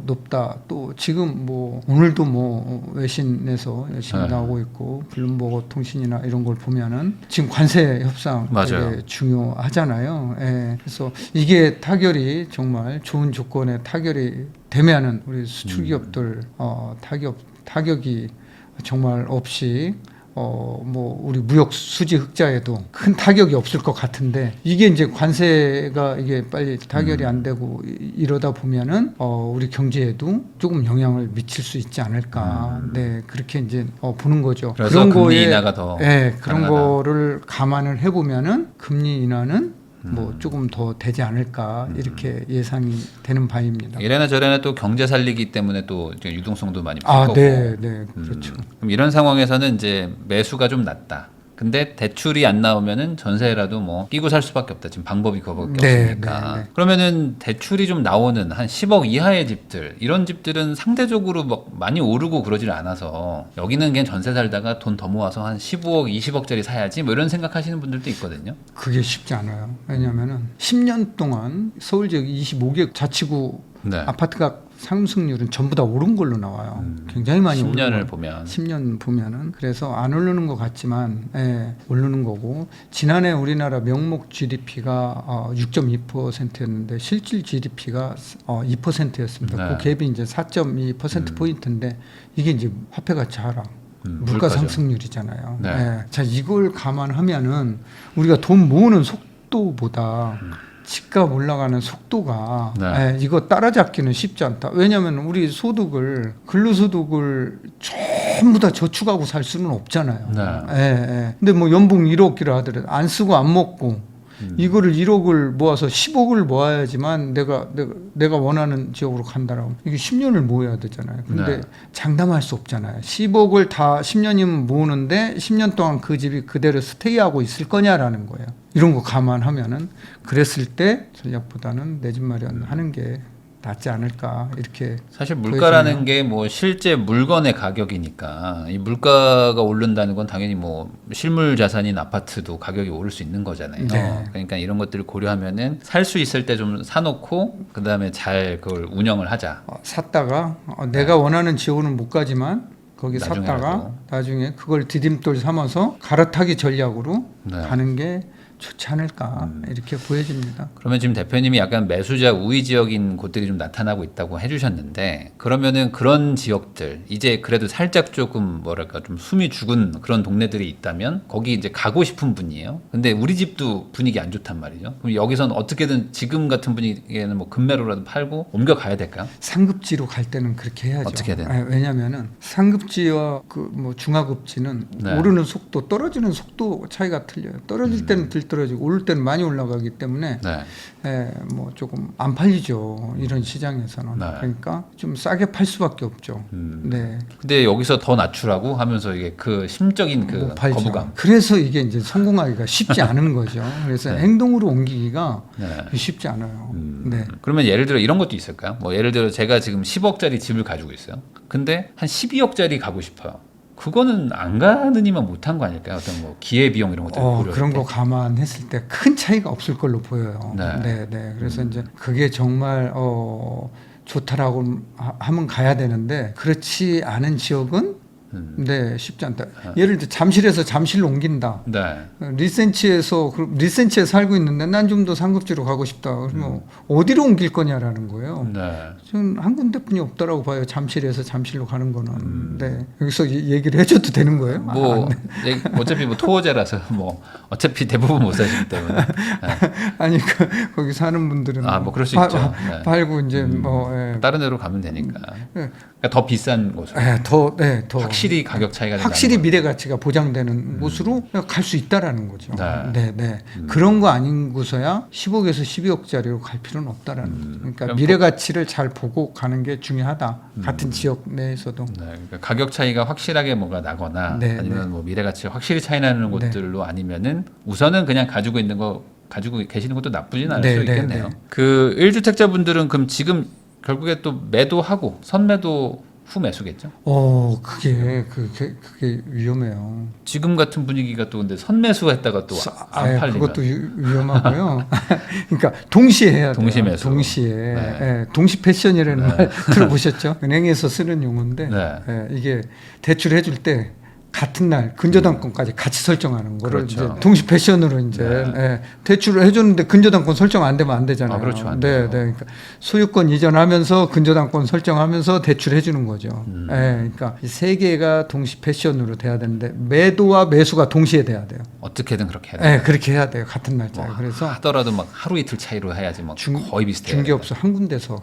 높다. 또 지금 뭐 오늘도 뭐 외신에서 열심히 네. 나오고 있고 블룸버그 통신이나 이런 걸 보면은 지금 관세 협상 맞아요. 되게 중요하잖아요. 그래서 이게 타결이 정말 좋은 조건에 타결이 되면은 우리 수출 기업들 타격이 정말 없이 뭐 우리 무역 수지 흑자에도 큰 타격이 없을 것 같은데 이게 이제 관세가 이게 빨리 타결이 안 되고 이러다 보면은 우리 경제에도 조금 영향을 미칠 수 있지 않을까. 네, 그렇게 이제 보는 거죠. 그래서 그런 금리 거에 인하가 더 그런 가능하다. 거를 감안을 해보면은 금리 인하는 뭐 조금 더 되지 않을까 이렇게 예상이 되는 바입니다. 이래나 저래나 또 경제 살리기 때문에 또 이제 유동성도 많이 풀 아, 거고. 네, 그렇죠. 그럼 이런 상황에서는 이제 매수가 좀 낮다. 근데 대출이 안 나오면은 전세라도 뭐 끼고 살 수밖에 없다. 지금 방법이 그거밖에 네, 없으니까. 네, 네. 그러면은 대출이 좀 나오는 한 10억 이하의 집들 이런 집들은 상대적으로 막 많이 오르고 그러질 않아서 여기는 그냥 전세 살다가 돈 더 모아서 한 15억, 20억짜리 사야지 뭐 이런 생각하시는 분들도 있거든요. 그게 쉽지 않아요. 왜냐하면은 10년 동안 서울 지역 25개 자치구 네. 아파트가 상승률은 전부 다 오른 걸로 나와요. 굉장히 많이 오른 10년을 걸로. 보면 10년 보면은 그래서 안 오르는 것 같지만 오르는 거고 지난해 우리나라 명목 GDP가 6.2%였는데 실질 GDP가 2%였습니다. 네. 그 갭이 이제 4.2% 포인트인데 이게 이제 화폐 가치 하락. 물가 물가죠. 상승률이잖아요. 네. 자, 이걸 감안하면은 우리가 돈 모으는 속도보다 집값 올라가는 속도가 네. 이거 따라잡기는 쉽지 않다. 왜냐하면 우리 소득을 근로소득을 전부 다 저축하고 살 수는 없잖아요. 네. 근데 뭐 연봉 1억이라 하더라도 안 쓰고 안 먹고 이거를 1억을 모아서 10억을 모아야지만 내가 원하는 지역으로 간다라고 이게 10년을 모아야 되잖아요. 근데 네. 장담할 수 없잖아요. 10억을 다 10년이면 모으는데 10년 동안 그 집이 그대로 스테이하고 있을 거냐라는 거예요. 이런 거 감안하면은 그랬을 때 전략보다는 내 집 마련하는 게 낫지 않을까 이렇게 사실 물가라는 게 뭐 실제 물건의 가격이니까 이 물가가 오른다는 건 당연히 뭐 실물 자산인 아파트도 가격이 오를 수 있는 거잖아요. 네. 그러니까 이런 것들을 고려하면은 살 수 있을 때 좀 사놓고 그 다음에 잘 그걸 운영을 하자. 샀다가 내가 원하는 지역은 못 가지만 거기 나중에라도. 샀다가 나중에 그걸 디딤돌 삼아서 갈아타기 전략으로 네. 가는 게 좋지 않을까 이렇게 보여집니다. 그러면 지금 대표님이 약간 매수자 우위 지역인 곳들이 좀 나타나고 있다고 해주셨는데 그러면은 그런 지역들 이제 그래도 살짝 조금 뭐랄까 좀 숨이 죽은 그런 동네들이 있다면 거기 이제 가고 싶은 분이에요. 근데 우리 집도 분위기 안 좋단 말이죠. 그럼 여기서는 어떻게든 지금 같은 분위기에는 뭐 금매로라도 팔고 옮겨 가야 될까요? 상급지로 갈 때는 그렇게 해야죠. 어떻게든. 왜냐하면은 상급지와 그 뭐 중하급지는 네. 오르는 속도, 떨어지는 속도 차이가 틀려요. 떨어질 때는 들 떨어지고 오를 때는 많이 올라가기 때문에 네. 뭐 조금 안 팔리죠. 이런 시장에서는. 네. 그러니까 좀 싸게 팔 수밖에 없죠. 네. 근데 여기서 더 낮추라고 하면서 이게 그 심적인 그 못 팔죠. 거부감. 그래서 이게 이제 성공하기가 쉽지 않은 거죠. 그래서 네. 행동으로 옮기기가 네. 쉽지 않아요. 네. 그러면 예를 들어 이런 것도 있을까요? 뭐 예를 들어 제가 지금 10억짜리 집을 가지고 있어요. 근데 한 12억짜리 가고 싶어요. 그거는 안 가느니만 못한 거 아닐까요? 어떤 뭐 기회 비용 이런 것들 고려할 그런 때. 거 감안했을 때 큰 차이가 없을 걸로 보여요. 네. 네. 그래서 이제 그게 정말 좋다라고 하면 가야 되는데 그렇지 않은 지역은 네 쉽지 않다. 예를 들어 잠실에서 잠실로 옮긴다. 네. 리센치에서 리센치에 살고 있는데 난 좀 더 상급지로 가고 싶다. 그러면 어디로 옮길 거냐라는 거예요. 네. 저는 한 군데뿐이 없다라고 봐요. 잠실에서 잠실로 가는 거는. 네. 여기서 얘기를 해줘도 되는 거예요? 뭐 어차피 뭐 토호제라서 뭐 어차피 대부분 못 사시기 때문에. 네. 아니 거기 사는 분들은 뭐 그럴 수 있죠. 네. 팔고 이제 다른 데로 가면 되니까. 네. 그러니까 더 비싼 곳으로. 더 확실히 가격 차이가 확실히 난다는 미래 가치가 보장되는 곳으로 갈 수 있다라는 거죠. 네. 네. 그런 거 아닌 곳서야 10억에서 12억짜리로 갈 필요는 없다라는 거죠. 그러니까 그럼 미래 가치를 잘 보고 가는 게 중요하다. 같은 지역 내에서도. 네, 그러니까 가격 차이가 확실하게 뭐가 나거나 네, 아니면 뭐 미래 가치가 확실히 차이 나는 곳들로 아니면은 우선은 그냥 가지고 있는 거 가지고 계시는 것도 나쁘진 않을 수 있겠네요. 그 1주택자분들은 그럼 지금 결국에 또 매도하고 선매도 후 매수겠죠? 그게 위험해요. 지금 같은 분위기가 또 근데 선매수했다가 또 안 팔리면 그것도 위험하고요. 그러니까 동시에 해야 돼요. 동시 매수. 동시에. 네. 동시 패션이라는 말 들어보셨죠? 은행에서 쓰는 용어인데 네. 이게 대출해줄 때 같은 날 근저당권까지 같이 설정하는 거를 그렇죠. 이제 동시 패션으로 이제 대출을 해줬는데 근저당권 설정 안 되면 안 되잖아요. 그렇죠. 안 네. 되죠. 그러니까 소유권 이전하면서 근저당권 설정하면서 대출해주는 거죠. 그러니까 이 세 개가 동시 패션으로 돼야 되는데 매도와 매수가 동시에 돼야 돼요. 어떻게든 그렇게 해야 돼요. 그렇게 해야 돼요. 같은 날짜에. 뭐 그래서 하더라도 막 하루 이틀 차이로 해야지 뭐 거의 비슷해요. 중개업소 한 군데서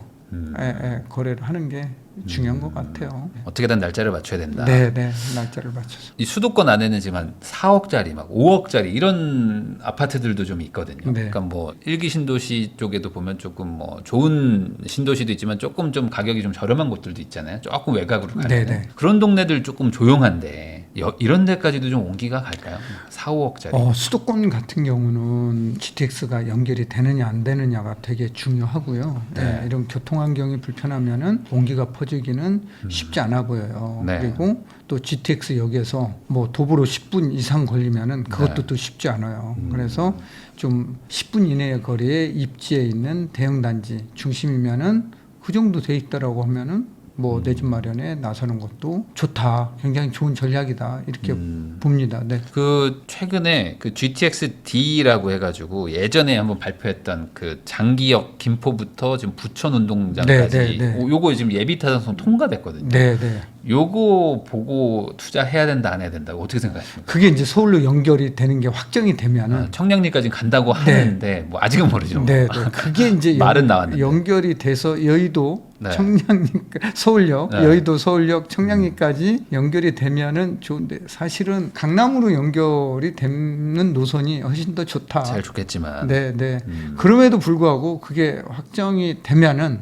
거래를 하는 게 중요한 것 같아요. 어떻게든 날짜를 맞춰야 된다. 네, 날짜를 맞춰서. 이 수도권 안에는 지금 한 4억짜리 막 5억짜리 이런 아파트들도 좀 있거든요. 네. 그러니까 뭐 1기 신도시 쪽에도 보면 조금 뭐 좋은 신도시도 있지만 조금 좀 가격이 좀 저렴한 곳들도 있잖아요. 조금 외곽으로 가는 네. 그런 동네들 조금 조용한데 이런 데까지도 좀 온기가 갈까요? 4, 5억짜리. 수도권 같은 경우는 GTX가 연결이 되느냐 안 되느냐가 되게 중요하고요. 네. 이런 교통 환경이 불편하면은 온기가 퍼지기는 쉽지 않아 보여요. 네. 그리고 또 GTX 역에서 뭐 도보로 10분 이상 걸리면은 그것도 또 쉽지 않아요. 그래서 좀 10분 이내의 거리에 입지에 있는 대형 단지 중심이면은 그 정도 돼 있다라고 하면은 뭐 내 집 마련에 나서는 것도 좋다. 굉장히 좋은 전략이다. 이렇게 봅니다. 네. 그 최근에 그 GTX-D라고 해가지고 예전에 한번 발표했던 그 장기역 김포부터 지금 부천 운동장까지 네, 네, 네. 요거 지금 예비 타당성 통과됐거든요. 네, 네. 요거 보고 투자해야 된다 안 해야 된다 어떻게 생각하십니까? 그게 이제 서울로 연결이 되는 게 확정이 되면은 청량리까지 간다고 하는데 뭐 아직은 모르죠. 네, 네. 그게 이제 말은 나왔는데. 연결이 돼서 여의도 네. 청량리 서울역, 네. 여의도 서울역 청량리까지 연결이 되면은 좋은데 사실은 강남으로 연결이 되는 노선이 훨씬 더 좋다. 제일 좋겠지만. 네, 네. 그럼에도 불구하고 그게 확정이 되면은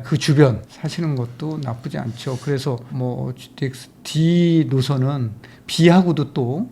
그 주변 사시는 것도 나쁘지 않죠. 그래서 뭐 GTX-D 노선은 B하고도 또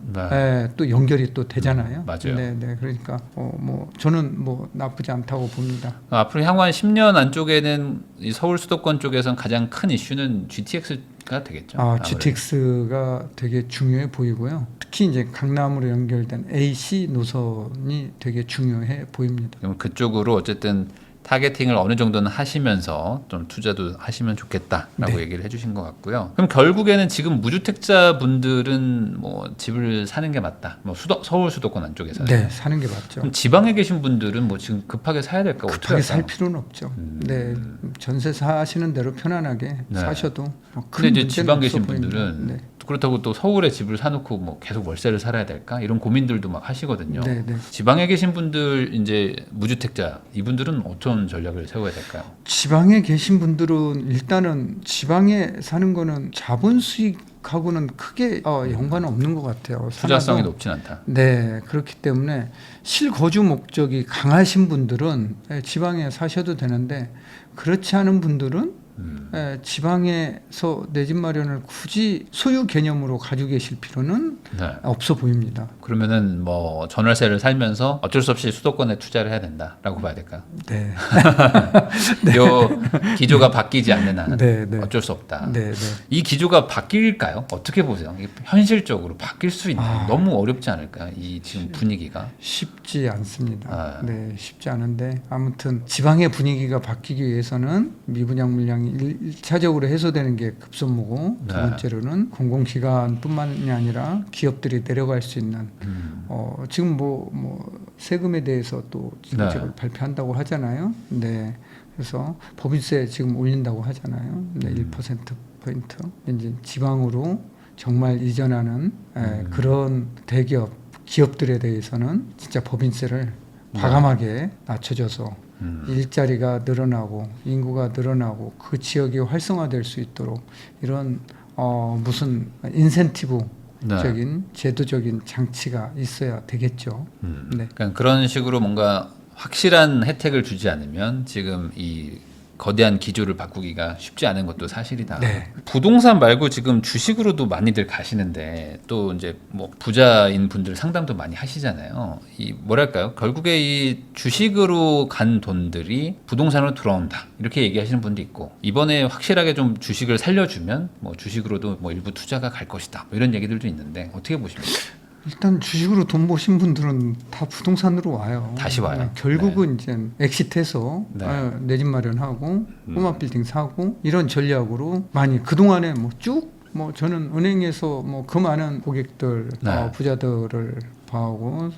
연결이 또 되잖아요. 맞아요. 네, 네. 그러니까 뭐 저는 뭐 나쁘지 않다고 봅니다. 앞으로 향후 한 10년 안쪽에는 이 서울 수도권 쪽에선 가장 큰 이슈는 GTX가 되겠죠. 아무래도. GTX가 되게 중요해 보이고요. 특히 이제 강남으로 연결된 AC 노선이 되게 중요해 보입니다. 그럼 그쪽으로 어쨌든 타겟팅을 어느 정도는 하시면서 좀 투자도 하시면 좋겠다라고 네. 얘기를 해주신 것 같고요. 그럼 결국에는 지금 무주택자 분들은 뭐 집을 사는 게 맞다. 뭐 서울 수도권 안쪽에서는. 네, 사는 게 맞죠. 그럼 지방에 계신 분들은 뭐 지금 급하게 사야 될까? 어떻게 급하게 살 할까요? 필요는 없죠. 네, 전세 사시는 대로 편안하게 네. 사셔도 뭐 근데 이제 문제는 지방 없어 계신 보입니다. 분들은 네. 그렇다고 또 서울에 집을 사놓고 뭐 계속 월세를 살아야 될까? 이런 고민들도 막 하시거든요. 네, 네. 지방에 계신 분들 이제 무주택자 이분들은 어떤 전략을 세워야 될까요? 지방에 계신 분들은 일단은 지방에 사는 거는 자본 수익하고는 크게 연관은 없는 것 같아요. 투자성이 산화도- 높진 않다. 네, 그렇기 때문에 실거주 목적이 강하신 분들은 지방에 사셔도 되는데 그렇지 않은 분들은 지방에서 내 집 마련을 굳이 소유 개념으로 가지고 계실 필요는 네. 없어 보입니다. 그러면은 뭐 전월세를 살면서 어쩔 수 없이 수도권에 투자를 해야 된다라고 봐야 될까요? 네, 요 기조가 바뀌지 않는 한 네, 네. 어쩔 수 없다. 네, 네. 이 기조가 바뀔까요? 어떻게 보세요? 이게 현실적으로 바뀔 수 있나요? 아. 너무 어렵지 않을까요? 이 지금 분위기가. 쉽지 않습니다. 아. 네, 쉽지 않은데 아무튼 지방의 분위기가 바뀌기 위해서는 미분양 물량이 1차적으로 해소되는 게 급선무고 두 네. 번째로는 공공기관뿐만이 아니라 기업들이 내려갈 수 있는 지금 뭐 세금에 대해서 또 정책을 네. 발표한다고 하잖아요. 네, 그래서 법인세 지금 올린다고 하잖아요. 네, 1%포인트 이제 지방으로 정말 이전하는 그런 대기업 기업들에 대해서는 진짜 법인세를 과감하게 낮춰줘서 일자리가 늘어나고 인구가 늘어나고 그 지역이 활성화될 수 있도록 이런 무슨 인센티브적인 네. 제도적인 장치가 있어야 되겠죠. 네. 그러니까 그런 식으로 뭔가 확실한 혜택을 주지 않으면 지금 이 거대한 기조를 바꾸기가 쉽지 않은 것도 사실이다. 네. 부동산 말고 지금 주식으로도 많이들 가시는데 또 이제 뭐 부자인 분들 상담도 많이 하시잖아요. 이 뭐랄까요? 결국에 이 주식으로 간 돈들이 부동산으로 들어온다. 이렇게 얘기하시는 분도 있고 이번에 확실하게 좀 주식을 살려주면 뭐 주식으로도 뭐 일부 투자가 갈 것이다. 뭐 이런 얘기들도 있는데 어떻게 보십니까? 일단 주식으로 돈 버신 분들은 다 부동산으로 와요. 다시 와요. 네, 결국은 이제 엑시트해서 네. 내 집 마련하고 꼬마 빌딩 사고 이런 전략으로 많이 그동안에 뭐 쭉 저는 은행에서 뭐 그 많은 고객들 네. 부자들을 봐오고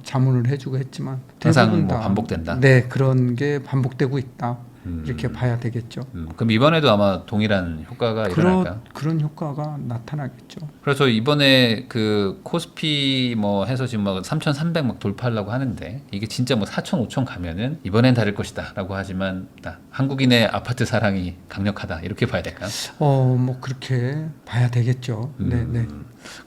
자문을 해주고 했지만 항상 대부분 뭐 다 반복된다? 네, 그런 게 반복되고 있다. 이렇게 봐야 되겠죠. 그럼 이번에도 아마 동일한 효과가 일어날까요? 그런 효과가 나타나겠죠. 그래서 이번에 그 코스피 뭐 해서 지금 막 3,300 막 돌파하려고 하는데 이게 진짜 뭐 4,000, 5,000 가면은 이번엔 다를 것이다라고 하지만 한국인의 아파트 사랑이 강력하다 이렇게 봐야 될까요? 뭐 그렇게 봐야 되겠죠. 네, 네.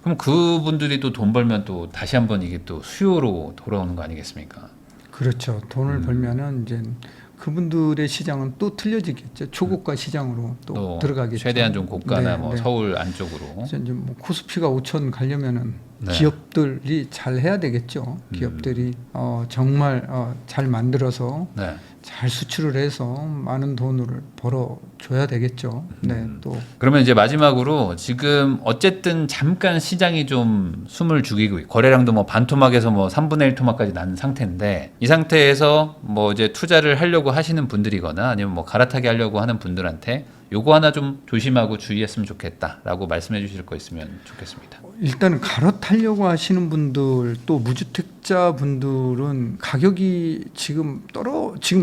그럼 그분들이 또 돈 벌면 또 다시 한번 이게 또 수요로 돌아오는 거 아니겠습니까? 그렇죠. 돈을 벌면은 이제 그분들의 시장은 또 틀려지겠죠. 초고가 시장으로 또 들어가겠죠. 최대한 좀 고가나 네, 뭐 네. 서울 안쪽으로. 그래서 이제 뭐 코스피가 5천 가려면은 네. 기업들이 잘 해야 되겠죠. 기업들이 정말 잘 만들어서 네. 잘 수출을 해서 많은 돈을 벌어줘야 되겠죠. 네, 또 그러면 이제 마지막으로 지금 어쨌든 잠깐 시장이 좀 숨을 죽이고 있고 거래량도 뭐 반토막에서 뭐 3분의 1 토막까지 난 상태인데 이 상태에서 뭐 이제 투자를 하려고 하시는 분들이거나 아니면 뭐 갈아타기 하려고 하는 분들한테 요거 하나 좀 조심하고 주의했으면 좋겠다라고 말씀해 주실 거 있으면 좋겠습니다. 일단 갈아타려고 하시는 분들 또 무주택자 분들은 가격이 지금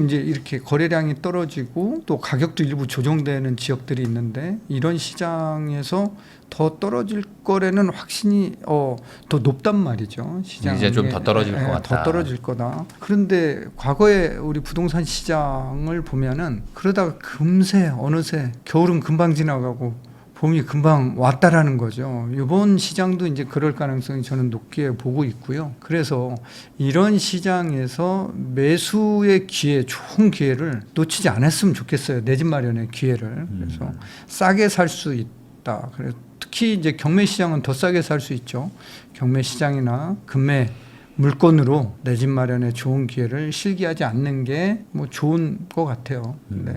이제 이렇게 거래량이 떨어지고 또 가격도 일부 조정되는 지역들이 있는데 이런 시장에서 더 떨어질 거래는 확신이 더 높단 말이죠. 시장 이제 좀 더 떨어질 것 같다. 더 떨어질 거다. 그런데 과거에 우리 부동산 시장을 보면은 그러다가 금세 어느새 겨울은 금방 지나가고 봄이 금방 왔다라는 거죠. 이번 시장도 이제 그럴 가능성이 저는 높게 보고 있고요. 그래서 이런 시장에서 매수의 기회, 좋은 기회를 놓치지 않았으면 좋겠어요. 내 집 마련의 기회를. 그래서 싸게 살 수 있다. 그래서 특히 이제 경매 시장은 더 싸게 살 수 있죠. 경매 시장이나 금매 물건으로 내 집 마련의 좋은 기회를 실기하지 않는 게 뭐 좋은 것 같아요. 네.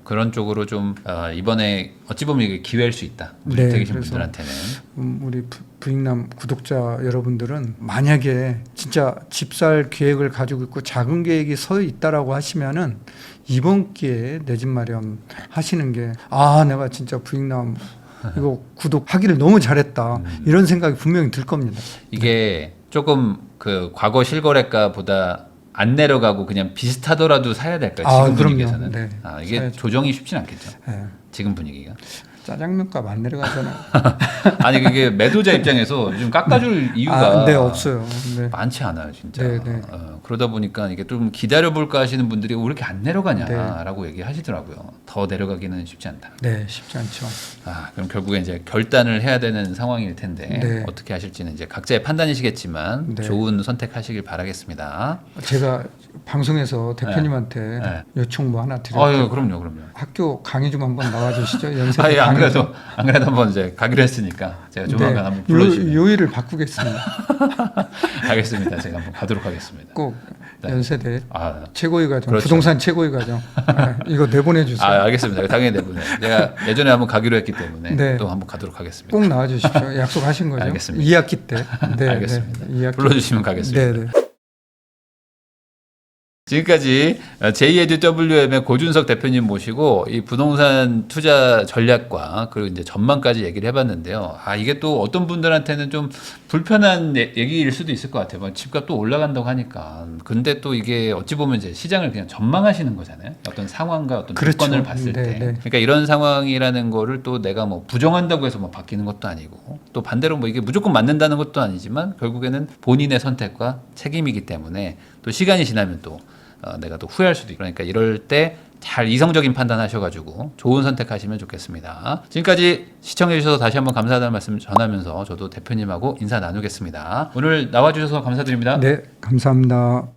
그런 쪽으로 좀 이번에 어찌 보면 이게 기회일 수 있다. 네, 무주택이신 그래서 분들한테는. 우리 부익남 구독자 여러분들은 만약에 진짜 집 살 계획을 가지고 있고 작은 계획이 서 있다라고 하시면은 이번 기회에 내 집 마련 하시는 게 내가 진짜 부익남 이거 구독하기를 너무 잘했다 이런 생각이 분명히 들 겁니다. 이게 조금 그 과거 실거래가보다 안 내려가고 그냥 비슷하더라도 사야 될까요? 지금 그럼요. 분위기에서는. 네. 이게 사야죠. 조정이 쉽진 않겠죠. 네. 지금 분위기가. 짜장면값 안 내려가잖아요. 아니 그게 매도자 입장에서 요즘 깎아줄 이유가 네, 없어요. 네. 많지 않아요, 진짜. 네, 네. 그러다 보니까 이게 좀 기다려볼까 하시는 분들이 왜 이렇게 안 내려가냐라고 네. 얘기하시더라고요. 더 내려가기는 쉽지 않다. 네, 쉽지 않죠. 그럼 결국에 이제 결단을 해야 되는 상황일 텐데 네. 어떻게 하실지는 이제 각자의 판단이시겠지만 네. 좋은 선택하시길 바라겠습니다. 제가 방송에서 대표님한테 네. 요청 뭐 하나 드릴게요. 그럼요. 학교 강의 좀 한번 나와주시죠. 연세 안 그래도 한번 이제 가기로 했으니까 제가 조만간 한번 불러주시면 요일을 바꾸겠습니다. 알겠습니다. 제가 한번 가도록 하겠습니다. 꼭 네. 연세대 최고위 과정, 그렇죠. 부동산 최고위 과정 이거 내보내주세요. 알겠습니다. 당연히 내보내. 제가 예전에 한번 가기로 했기 때문에 네. 또 한번 가도록 하겠습니다. 꼭 나와주십시오. 약속하신 거죠? 알겠습니다. 2학기 때. 네, 알겠습니다. 네. 2학기. 불러주시면 가겠습니다. 네, 네. 지금까지 JEDWM의 고준석 대표님 모시고 이 부동산 투자 전략과 그리고 이제 전망까지 얘기를 해봤는데요. 이게 또 어떤 분들한테는 좀 불편한 얘기일 수도 있을 것 같아요. 뭐 집값 또 올라간다고 하니까. 근데 또 이게 어찌 보면 이제 시장을 그냥 전망하시는 거잖아요. 어떤 상황과 어떤 그렇죠. 조건을 봤을 네, 때. 네. 그러니까 이런 상황이라는 거를 또 내가 뭐 부정한다고 해서 뭐 바뀌는 것도 아니고 또 반대로 뭐 이게 무조건 맞는다는 것도 아니지만 결국에는 본인의 선택과 책임이기 때문에 또 시간이 지나면 또 내가 또 후회할 수도 있고 그러니까 이럴 때 잘 이성적인 판단하셔가지고 좋은 선택하시면 좋겠습니다. 지금까지 시청해주셔서 다시 한번 감사하다는 말씀 전하면서 저도 대표님하고 인사 나누겠습니다. 오늘 나와주셔서 감사드립니다. 네, 감사합니다.